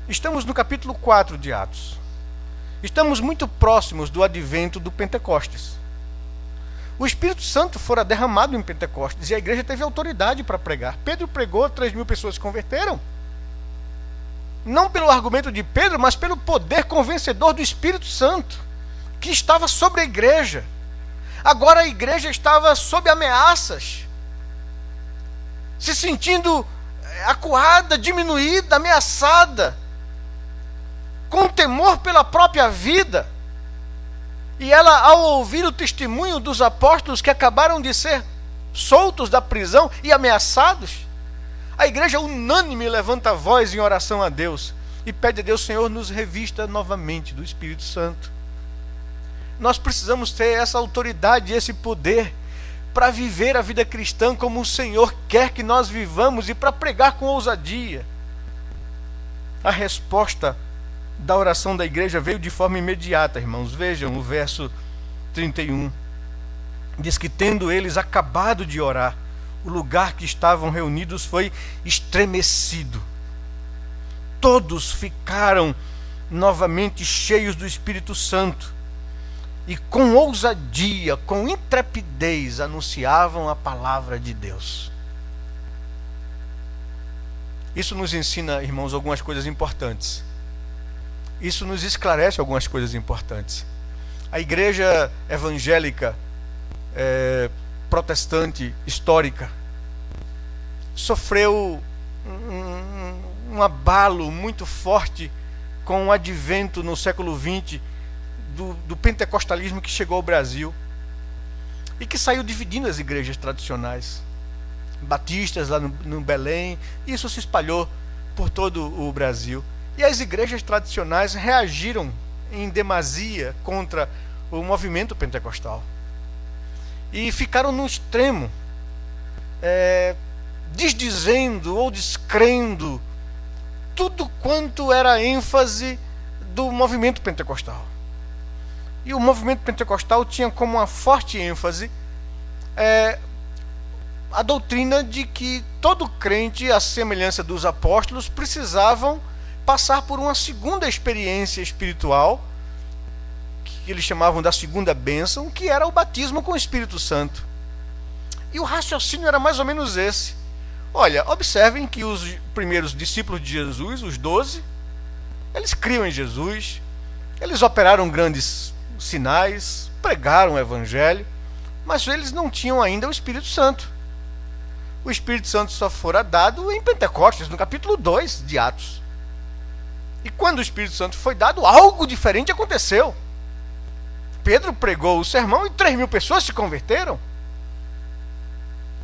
Estamos no capítulo 4 de Atos. Estamos muito próximos do advento do Pentecostes. O Espírito Santo fora derramado em Pentecostes e a igreja teve autoridade para pregar. Pedro pregou, 3.000 pessoas se converteram. Não pelo argumento de Pedro, mas pelo poder convencedor do Espírito Santo, que estava sobre a igreja. Agora a igreja estava sob ameaças, se sentindo acuada, diminuída, ameaçada, com temor pela própria vida. E ela, ao ouvir o testemunho dos apóstolos que acabaram de ser soltos da prisão e ameaçados, a igreja unânime levanta a voz em oração a Deus e pede a Deus: Senhor, nos revista novamente do Espírito Santo. Nós precisamos ter essa autoridade, esse poder para viver a vida cristã como o Senhor quer que nós vivamos e para pregar com ousadia. A resposta da oração da igreja veio de forma imediata, irmãos. Vejam o verso 31. Diz que, tendo eles acabado de orar, o lugar que estavam reunidos foi estremecido. Todos ficaram novamente cheios do Espírito Santo e com ousadia, com intrepidez, anunciavam a palavra de Deus. Isso nos ensina, irmãos, algumas coisas importantes. Isso nos esclarece algumas coisas importantes. A igreja evangélica protestante histórica sofreu um abalo muito forte com o advento no século XX do pentecostalismo que chegou ao Brasil e que saiu dividindo as igrejas tradicionais, batistas lá no Belém, e isso se espalhou por todo o Brasil. E as igrejas tradicionais reagiram em demasia contra o movimento pentecostal e ficaram no extremo, desdizendo ou descrendo tudo quanto era a ênfase do movimento pentecostal. E o movimento pentecostal tinha como uma forte ênfase a doutrina de que todo crente, à semelhança dos apóstolos, precisavam passar por uma segunda experiência espiritual, que eles chamavam da segunda bênção, que era o batismo com o Espírito Santo. E o raciocínio era mais ou menos esse. Olha, observem que os primeiros discípulos de Jesus, os 12, eles criam em Jesus, eles operaram grandes sinais, pregaram o Evangelho, mas eles não tinham ainda o Espírito Santo. O Espírito Santo só fora dado em Pentecostes, no capítulo 2 de Atos. E quando o Espírito Santo foi dado, algo diferente aconteceu. Pedro pregou o sermão e 3.000 pessoas se converteram.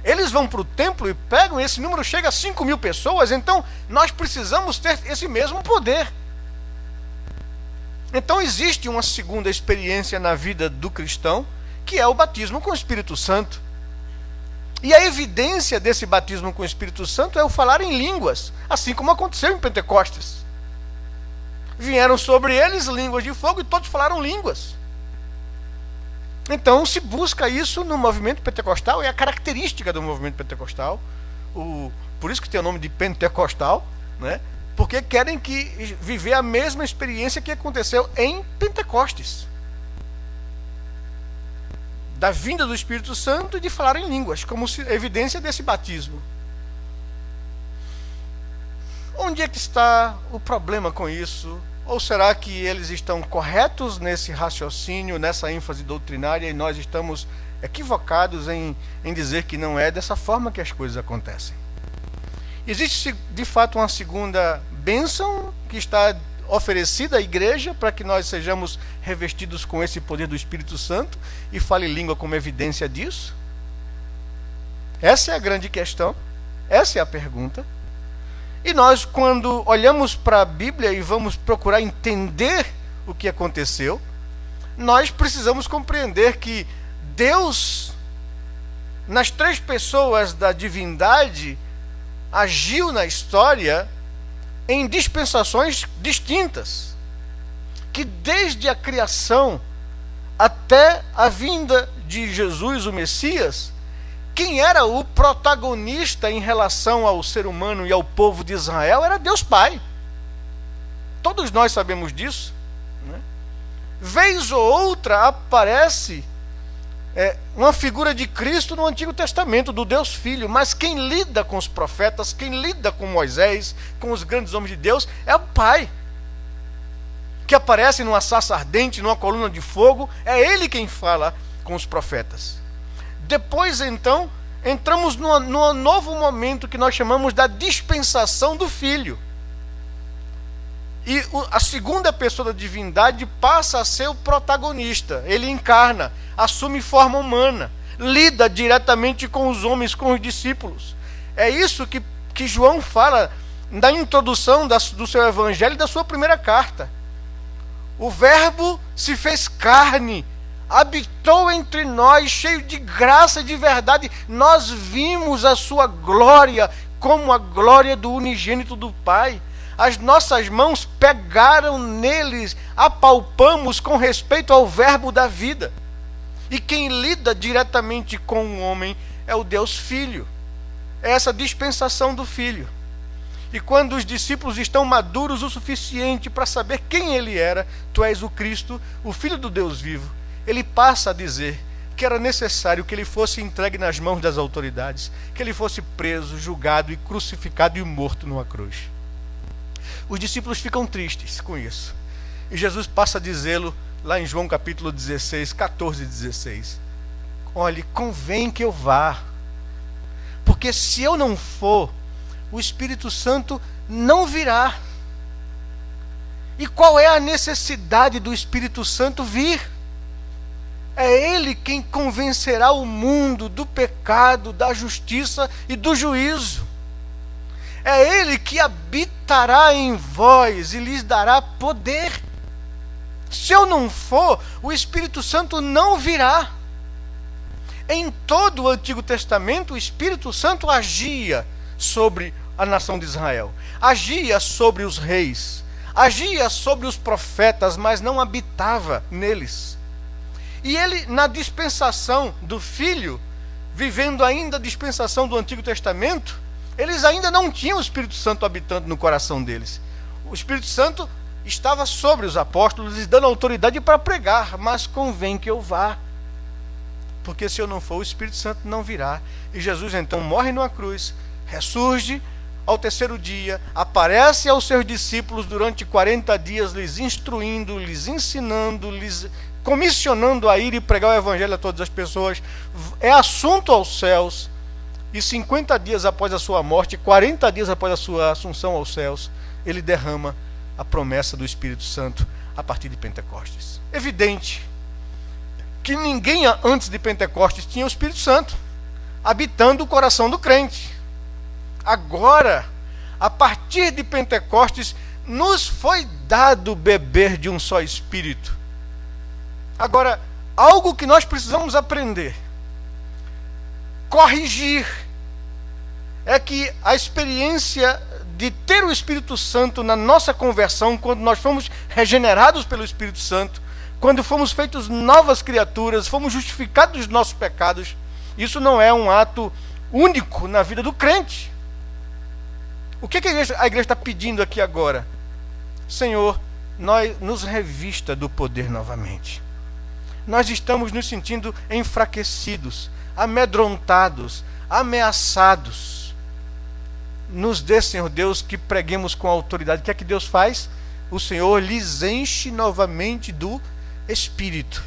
Eles vão para o templo e pegam, e esse número chega a 5.000 pessoas, então nós precisamos ter esse mesmo poder. Então existe uma segunda experiência na vida do cristão, que é o batismo com o Espírito Santo. E a evidência desse batismo com o Espírito Santo é o falar em línguas, assim como aconteceu em Pentecostes. Vieram sobre eles línguas de fogo e todos falaram línguas. Então se busca isso no movimento pentecostal, é a característica do movimento pentecostal, por isso que tem o nome de pentecostal, né? Porque querem viver a mesma experiência que aconteceu em Pentecostes, da vinda do Espírito Santo e de falar em línguas, como evidência desse batismo. Onde é que está o problema com isso? Ou será que eles estão corretos nesse raciocínio, nessa ênfase doutrinária, e nós estamos equivocados em dizer que não é dessa forma que as coisas acontecem? Existe de fato uma segunda bênção que está oferecida à igreja para que nós sejamos revestidos com esse poder do Espírito Santo e fale língua como evidência disso? Essa é a grande questão, essa é a pergunta. E nós, quando olhamos para a Bíblia e vamos procurar entender o que aconteceu, nós precisamos compreender que Deus, nas 3 pessoas da divindade, agiu na história em dispensações distintas, que desde a criação até a vinda de Jesus, o Messias, quem era o protagonista em relação ao ser humano e ao povo de Israel era Deus Pai. Todos nós sabemos disso, né? Vez ou outra aparece uma figura de Cristo no Antigo Testamento, do Deus Filho, mas quem lida com os profetas, quem lida com Moisés, com os grandes homens de Deus, é o Pai, que aparece numa sarça ardente, numa coluna de fogo. É Ele quem fala com os profetas. Depois, então, entramos num novo momento que nós chamamos da dispensação do Filho. E a segunda pessoa da divindade passa a ser o protagonista. Ele encarna, assume forma humana, lida diretamente com os homens, com os discípulos. É isso que João fala na introdução do seu evangelho e da sua primeira carta. O Verbo se fez carne, habitou entre nós, cheio de graça e de verdade. Nós vimos a sua glória como a glória do unigênito do Pai. As nossas mãos pegaram neles, apalpamos com respeito ao Verbo da vida. E quem lida diretamente com o homem é o Deus Filho. É essa dispensação do Filho. E quando os discípulos estão maduros o suficiente para saber quem ele era, tu és o Cristo, o Filho do Deus vivo, ele passa a dizer que era necessário que ele fosse entregue nas mãos das autoridades, que ele fosse preso, julgado e crucificado e morto numa cruz. Os discípulos ficam tristes com isso. E Jesus passa a dizê-lo lá em João capítulo 16, 14 e 16. olhe, convém que eu vá. Porque se eu não for, o Espírito Santo não virá. E qual é a necessidade do Espírito Santo vir? É Ele quem convencerá o mundo do pecado, da justiça e do juízo. É Ele que habitará em vós e lhes dará poder. Se eu não for, o Espírito Santo não virá. Em todo o Antigo Testamento, o Espírito Santo agia sobre a nação de Israel, agia sobre os reis, agia sobre os profetas, mas não habitava neles. E ele, na dispensação do Filho, vivendo ainda a dispensação do Antigo Testamento, eles ainda não tinham o Espírito Santo habitando no coração deles. O Espírito Santo estava sobre os apóstolos, lhes dando autoridade para pregar, mas convém que eu vá. Porque se eu não for, o Espírito Santo não virá. E Jesus então morre numa cruz, ressurge ao terceiro dia, aparece aos seus discípulos durante 40 dias, lhes instruindo, lhes ensinando, lhes comissionando a ir e pregar o Evangelho a todas as pessoas. É assunto aos céus. E 50 dias após a sua morte, 40 dias após a sua assunção aos céus, ele derrama a promessa do Espírito Santo a partir de Pentecostes. Evidente que ninguém antes de Pentecostes tinha o Espírito Santo habitando o coração do crente. Agora, a partir de Pentecostes, nos foi dado beber de um só Espírito. Agora, algo que nós precisamos aprender, corrigir, é que a experiência de ter o Espírito Santo na nossa conversão, quando nós fomos regenerados pelo Espírito Santo, quando fomos feitos novas criaturas, fomos justificados dos nossos pecados, isso não é um ato único na vida do crente. O que a igreja está pedindo aqui agora? Senhor, nos revista do poder novamente. Nós estamos nos sentindo enfraquecidos, amedrontados, ameaçados. Nos dê, Senhor Deus, que preguemos com autoridade. O que é que Deus faz? O Senhor lhes enche novamente do Espírito.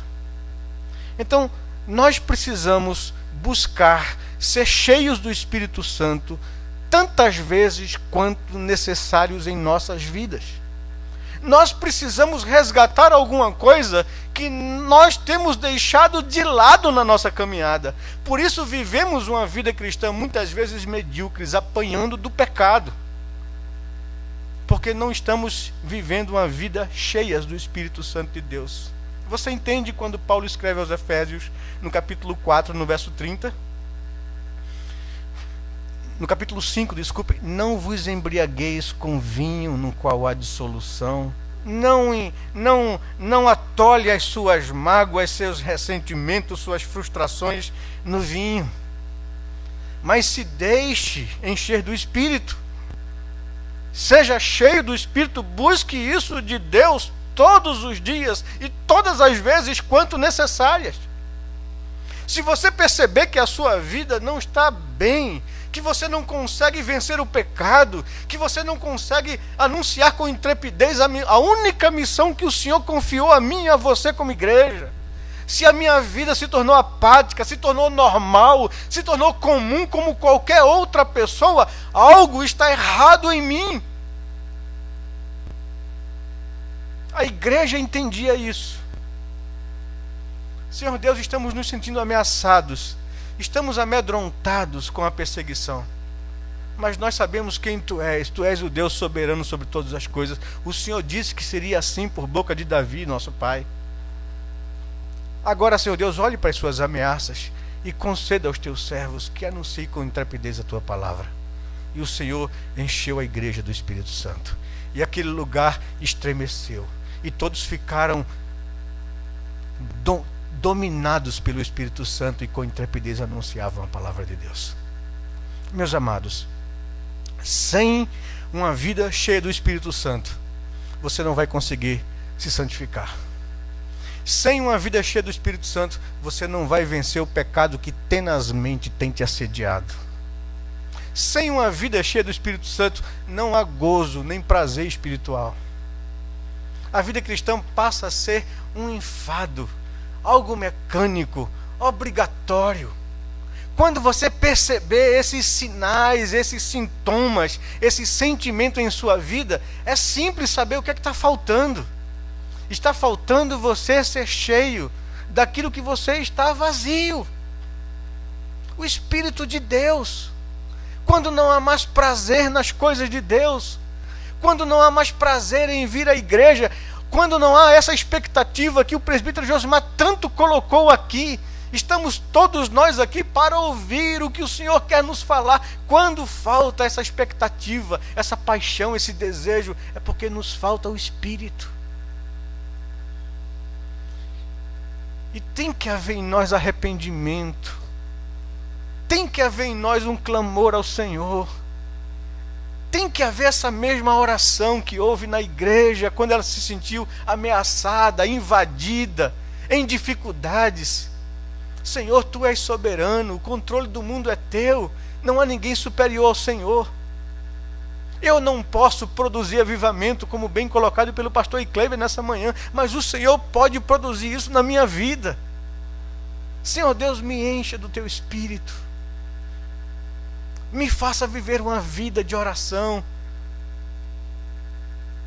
Então, nós precisamos buscar ser cheios do Espírito Santo tantas vezes quanto necessários em nossas vidas. Nós precisamos resgatar alguma coisa que nós temos deixado de lado na nossa caminhada. Por isso vivemos uma vida cristã muitas vezes medíocres, apanhando do pecado. Porque não estamos vivendo uma vida cheia do Espírito Santo de Deus. Você entende quando Paulo escreve aos Efésios, no capítulo 4, no verso 30? No capítulo 5, desculpe, não vos embriagueis com vinho no qual há dissolução, não atole as suas mágoas, seus ressentimentos, suas frustrações no vinho, mas se deixe encher do Espírito, seja cheio do Espírito, busque isso de Deus todos os dias e todas as vezes quanto necessárias. Se você perceber que a sua vida não está bem, que você não consegue vencer o pecado, que você não consegue anunciar com intrepidez a única missão que o Senhor confiou a mim e a você como igreja, se a minha vida se tornou apática, se tornou normal, se tornou comum como qualquer outra pessoa, algo está errado em mim. A igreja entendia isso. Senhor Deus, estamos nos sentindo ameaçados, estamos amedrontados com a perseguição, mas nós sabemos quem Tu és o Deus soberano sobre todas as coisas. O Senhor disse que seria assim por boca de Davi, nosso pai. Agora, Senhor Deus, olhe para as suas ameaças e conceda aos Teus servos que anunciem com intrepidez a Tua palavra. E o Senhor encheu a igreja do Espírito Santo, e aquele lugar estremeceu, e todos ficaram dominados pelo Espírito Santo e com intrepidez anunciavam a palavra de Deus. Meus amados, sem uma vida cheia do Espírito Santo, você não vai conseguir se santificar. Sem uma vida cheia do Espírito Santo, você não vai vencer o pecado que tenazmente tem te assediado. Sem uma vida cheia do Espírito Santo, não há gozo nem prazer espiritual. A vida cristã passa a ser um enfado, algo mecânico, obrigatório. Quando você perceber esses sinais, esses sintomas, esse sentimento em sua vida, é simples saber o que é que está faltando. Está faltando você ser cheio daquilo que você está vazio. O Espírito de Deus. Quando não há mais prazer nas coisas de Deus, quando não há mais prazer em vir à igreja, quando não há essa expectativa que o presbítero Josimar tanto colocou aqui, estamos todos nós aqui para ouvir o que o Senhor quer nos falar. Quando falta essa expectativa, essa paixão, esse desejo, é porque nos falta o Espírito. E tem que haver em nós arrependimento. Tem que haver em nós um clamor ao Senhor. Tem que haver essa mesma oração que houve na igreja, quando ela se sentiu ameaçada, invadida, em dificuldades. Senhor, Tu és soberano, o controle do mundo é Teu, não há ninguém superior ao Senhor. Eu não posso produzir avivamento, como bem colocado pelo pastor Icleber nessa manhã, mas o Senhor pode produzir isso na minha vida. Senhor Deus, me encha do Teu Espírito. Me faça viver uma vida de oração.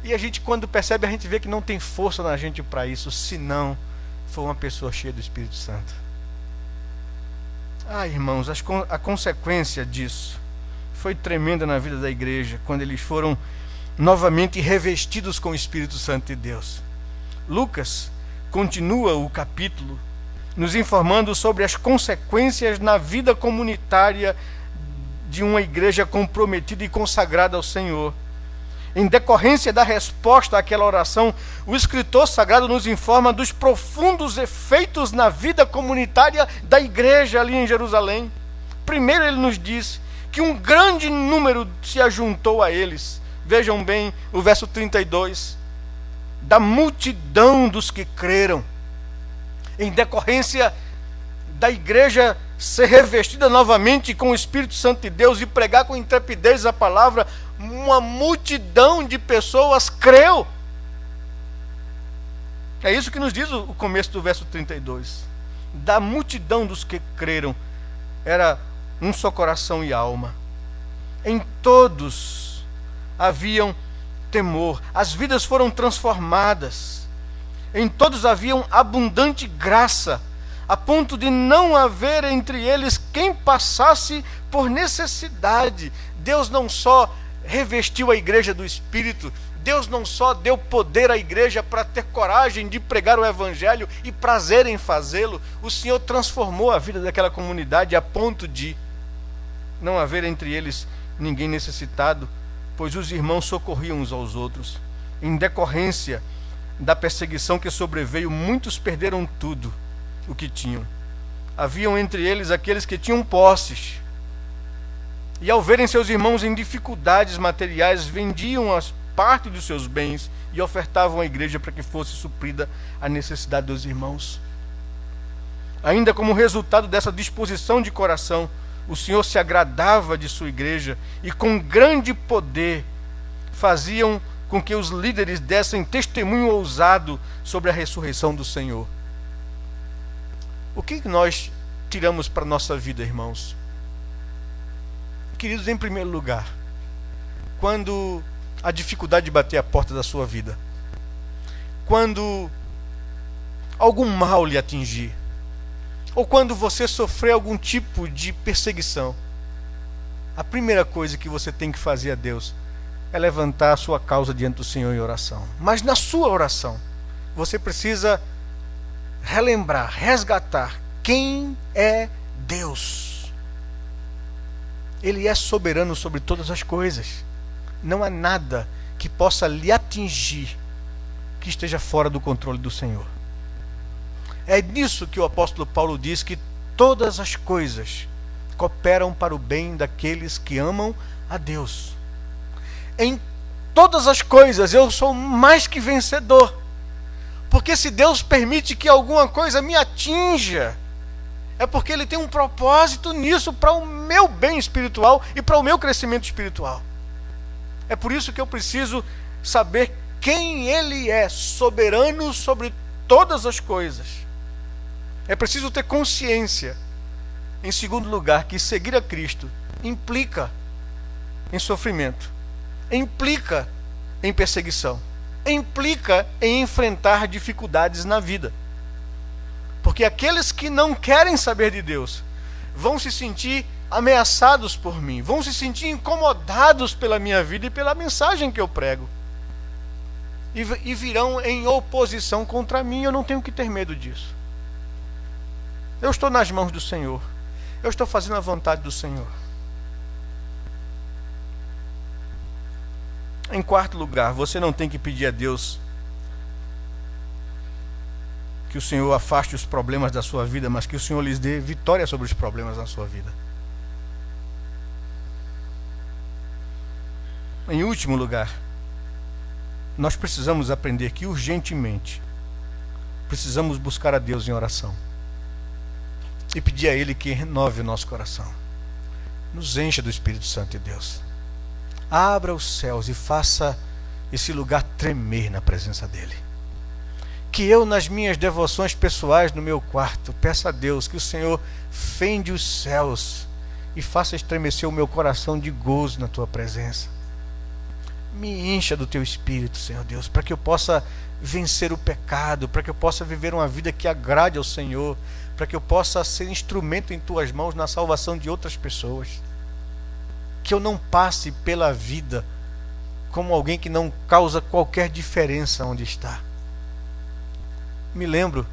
E a gente, quando percebe, a gente vê que não tem força na gente para isso, se não for uma pessoa cheia do Espírito Santo. Irmãos, a consequência disso foi tremenda na vida da igreja, quando eles foram novamente revestidos com o Espírito Santo de Deus. Lucas continua o capítulo nos informando sobre as consequências na vida comunitária de uma igreja comprometida e consagrada ao Senhor. Em decorrência da resposta àquela oração, o escritor sagrado nos informa dos profundos efeitos na vida comunitária da igreja ali em Jerusalém. Primeiro ele nos diz que um grande número se ajuntou a eles. Vejam bem o verso 32. Da multidão dos que creram. Em decorrência da igreja ser revestida novamente com o Espírito Santo de Deus e pregar com intrepidez a palavra, uma multidão de pessoas creu. É isso que nos diz o começo do verso 32. Da multidão dos que creram, era um só coração e alma. Em todos haviam temor, as vidas foram transformadas. Em todos haviam abundante graça, a ponto de não haver entre eles quem passasse por necessidade. Deus não só revestiu a igreja do Espírito, Deus não só deu poder à igreja para ter coragem de pregar o Evangelho e prazer em fazê-lo, o Senhor transformou a vida daquela comunidade a ponto de não haver entre eles ninguém necessitado, pois os irmãos socorriam uns aos outros. Em decorrência da perseguição que sobreveio, muitos perderam tudo o que tinham. Haviam entre eles aqueles que tinham posses, e ao verem seus irmãos em dificuldades materiais, vendiam as parte dos seus bens e ofertavam à igreja para que fosse suprida a necessidade dos irmãos. Ainda como resultado dessa disposição de coração, o Senhor se agradava de sua igreja e com grande poder faziam com que os líderes dessem testemunho ousado sobre a ressurreição do Senhor. O que nós tiramos para a nossa vida, irmãos? Queridos, em primeiro lugar, quando a dificuldade bater a porta da sua vida, quando algum mal lhe atingir, ou quando você sofrer algum tipo de perseguição, a primeira coisa que você tem que fazer a Deus é levantar a sua causa diante do Senhor em oração. Mas na sua oração, você precisa relembrar, resgatar quem é Deus. Ele é soberano sobre todas as coisas. Não há nada que possa lhe atingir que esteja fora do controle do Senhor. É nisso que o apóstolo Paulo diz que todas as coisas cooperam para o bem daqueles que amam a Deus. Em todas as coisas eu sou mais que vencedor. Porque se Deus permite que alguma coisa me atinja, é porque Ele tem um propósito nisso para o meu bem espiritual e para o meu crescimento espiritual. É por isso que eu preciso saber quem Ele é, soberano sobre todas as coisas. É preciso ter consciência, em segundo lugar, que seguir a Cristo implica em sofrimento, implica em perseguição, implica em enfrentar dificuldades na vida. Porque aqueles que não querem saber de Deus vão se sentir ameaçados por mim, vão se sentir incomodados pela minha vida e pela mensagem que eu prego. E virão em oposição contra mim. Eu não tenho que ter medo disso. Eu estou nas mãos do Senhor. Eu estou fazendo a vontade do Senhor. Em quarto lugar, você não tem que pedir a Deus que o Senhor afaste os problemas da sua vida, mas que o Senhor lhes dê vitória sobre os problemas da sua vida. Em último lugar, nós precisamos aprender que urgentemente precisamos buscar a Deus em oração e pedir a Ele que renove o nosso coração, nos encha do Espírito Santo de Deus, abra os céus e faça esse lugar tremer na presença dEle. Que eu, nas minhas devoções pessoais no meu quarto, peça a Deus que o Senhor fende os céus e faça estremecer o meu coração de gozo na Tua presença. Me encha do Teu Espírito, Senhor Deus, para que eu possa vencer o pecado, para que eu possa viver uma vida que agrade ao Senhor, para que eu possa ser instrumento em Tuas mãos na salvação de outras pessoas. Que eu não passe pela vida como alguém que não causa qualquer diferença onde está. Me lembro,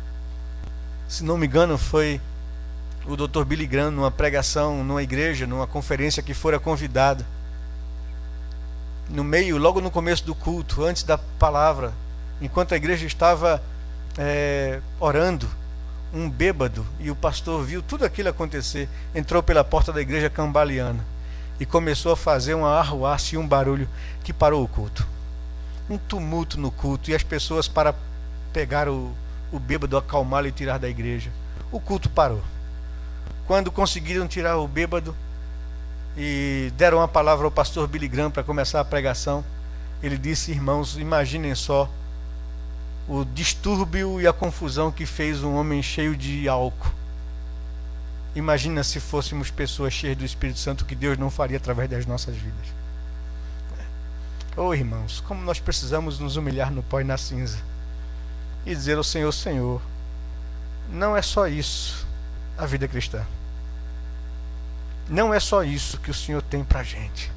se não me engano, foi o Dr. Billy Graham numa pregação, numa igreja, numa conferência que fora convidado. Logo no começo do culto, antes da palavra, enquanto a igreja estava orando, um bêbado, e o pastor viu tudo aquilo acontecer, entrou pela porta da igreja cambaleando e começou a fazer uma arruaça e um barulho que parou o culto. Um tumulto no culto, e as pessoas, para pegar o bêbado, acalmá-lo e tirar da igreja. O culto parou. Quando conseguiram tirar o bêbado e deram a palavra ao pastor Billy Graham para começar a pregação, ele disse: irmãos, imaginem só o distúrbio e a confusão que fez um homem cheio de álcool. Imagina se fôssemos pessoas cheias do Espírito Santo, o que Deus não faria através das nossas vidas. Oh, irmãos, como nós precisamos nos humilhar no pó e na cinza e dizer ao Senhor: Senhor, não é só isso a vida cristã. Não é só isso que o Senhor tem para a gente.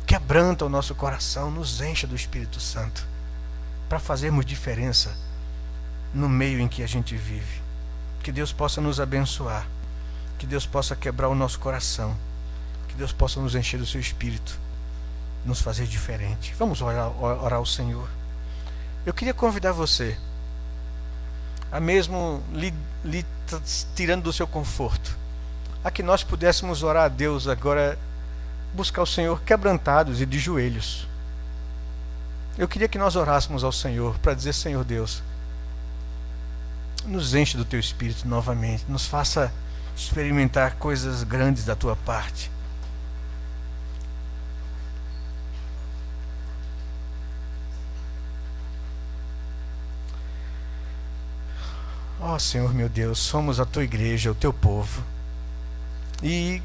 Quebranta o nosso coração, nos encha do Espírito Santo, para fazermos diferença no meio em que a gente vive. Que Deus possa nos abençoar, que Deus possa quebrar o nosso coração, que Deus possa nos encher do seu Espírito, nos fazer diferente. Vamos orar ao Senhor. Eu queria convidar você a, mesmo lhe tirando do seu conforto, a que nós pudéssemos orar a Deus agora, buscar o Senhor quebrantados e de joelhos. Eu queria que nós orássemos ao Senhor para dizer: Senhor Deus, nos enche do Teu Espírito novamente, nos faça experimentar coisas grandes da Tua parte. Ó Senhor meu Deus, somos a Tua igreja, o Teu povo, e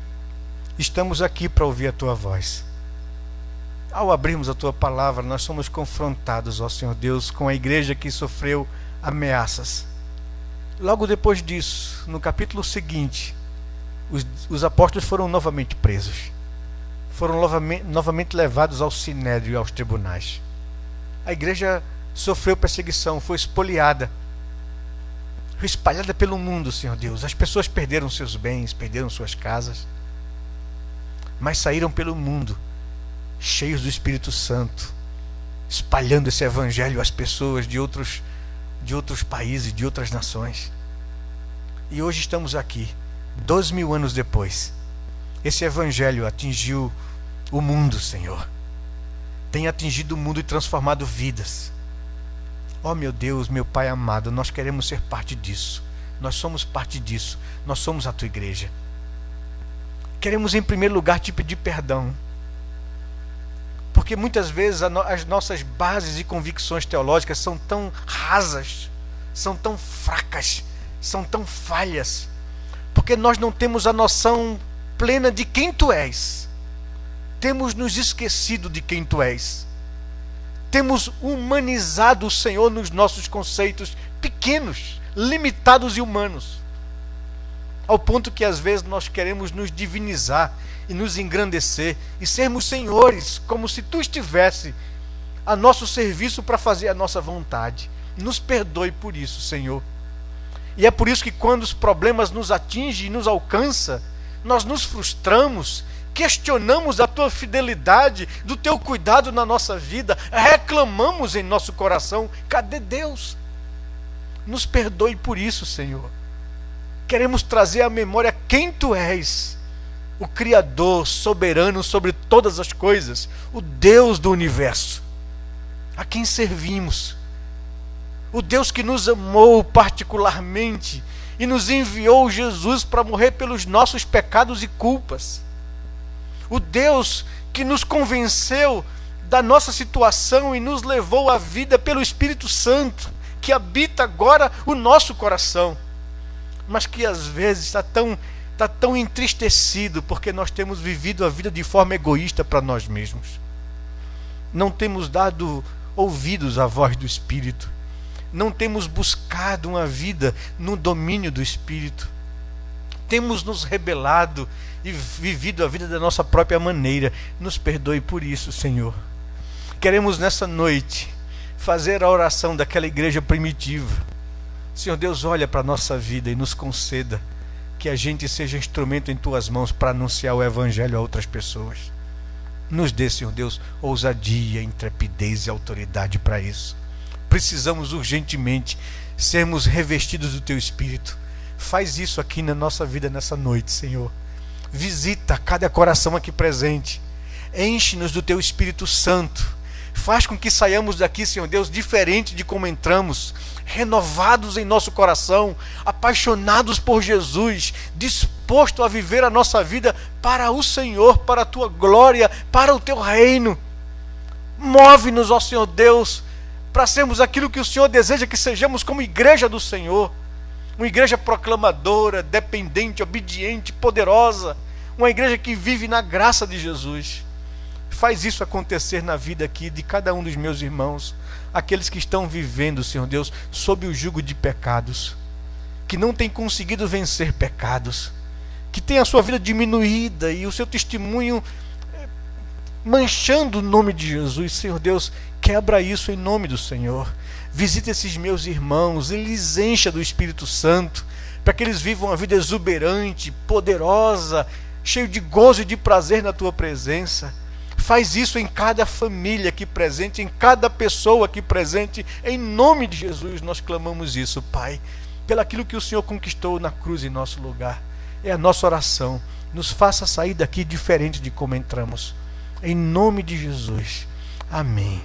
estamos aqui para ouvir a Tua voz. Ao abrirmos a Tua palavra, nós somos confrontados, ó Senhor Deus, com a igreja que sofreu ameaças. Logo depois disso, no capítulo seguinte, os apóstolos foram novamente presos. Foram novamente levados ao sinédrio e aos tribunais. A igreja sofreu perseguição, foi espoliada, foi espalhada pelo mundo, Senhor Deus. As pessoas perderam seus bens, perderam suas casas, mas saíram pelo mundo cheios do Espírito Santo, espalhando esse evangelho às pessoas de outros países, de outras nações. E hoje estamos aqui, 2000 anos depois. Esse evangelho atingiu o mundo, Senhor. Tem atingido o mundo e transformado vidas. Ó meu Deus, meu Pai amado, nós queremos ser parte disso. Nós somos parte disso. Nós somos a Tua igreja. Queremos em primeiro lugar Te pedir perdão, porque muitas vezes as nossas bases e convicções teológicas são tão rasas, são tão fracas, são tão falhas, porque nós não temos a noção plena de quem Tu és. Temos nos esquecido de quem Tu és. Temos humanizado o Senhor nos nossos conceitos pequenos, limitados e humanos, ao ponto que às vezes nós queremos nos divinizar e nos engrandecer e sermos senhores, como se Tu estivesse a nosso serviço para fazer a nossa vontade. Nos perdoe por isso, Senhor. E é por isso que quando os problemas nos atingem e nos alcançam, nós nos frustramos, questionamos a Tua fidelidade, do Teu cuidado na nossa vida, reclamamos em nosso coração: cadê Deus? Nos perdoe por isso, Senhor. Queremos trazer à memória quem Tu és, o Criador soberano sobre todas as coisas, o Deus do universo, a quem servimos, o Deus que nos amou particularmente e nos enviou Jesus para morrer pelos nossos pecados e culpas, o Deus que nos convenceu da nossa situação e nos levou à vida pelo Espírito Santo, que habita agora o nosso coração, mas que às vezes está tão entristecido porque nós temos vivido a vida de forma egoísta para nós mesmos. Não temos dado ouvidos à voz do Espírito. Não temos buscado uma vida no domínio do Espírito. Temos nos rebelado e vivido a vida da nossa própria maneira. Nos perdoe por isso, Senhor. Queremos nessa noite fazer a oração daquela igreja primitiva. Senhor Deus, olha para a nossa vida e nos conceda que a gente seja instrumento em Tuas mãos para anunciar o Evangelho a outras pessoas. Nos dê, Senhor Deus, ousadia, intrepidez e autoridade para isso. Precisamos urgentemente sermos revestidos do Teu Espírito. Faz isso aqui na nossa vida nessa noite, Senhor. Visita cada coração aqui presente. Enche-nos do Teu Espírito Santo. Faz com que saiamos daqui, Senhor Deus, diferente de como entramos, renovados em nosso coração, apaixonados por Jesus, disposto a viver a nossa vida para o Senhor, para a Tua glória, para o Teu reino. Move-nos, ó Senhor Deus, para sermos aquilo que o Senhor deseja que sejamos como igreja do Senhor. Uma igreja proclamadora, dependente, obediente, poderosa. Uma igreja que vive na graça de Jesus. Faz isso acontecer na vida aqui de cada um dos meus irmãos, aqueles que estão vivendo, Senhor Deus, sob o jugo de pecados, que não têm conseguido vencer pecados, que têm a sua vida diminuída e o seu testemunho manchando o nome de Jesus. Senhor Deus, quebra isso em nome do Senhor. Visita esses meus irmãos, eles encha do Espírito Santo, para que eles vivam uma vida exuberante, poderosa, cheio de gozo e de prazer na Tua presença. Faz isso em cada família aqui presente, em cada pessoa aqui presente. Em nome de Jesus nós clamamos isso, Pai, pelaquilo que o Senhor conquistou na cruz em nosso lugar. É a nossa oração. Nos faça sair daqui diferente de como entramos. Em nome de Jesus. Amém.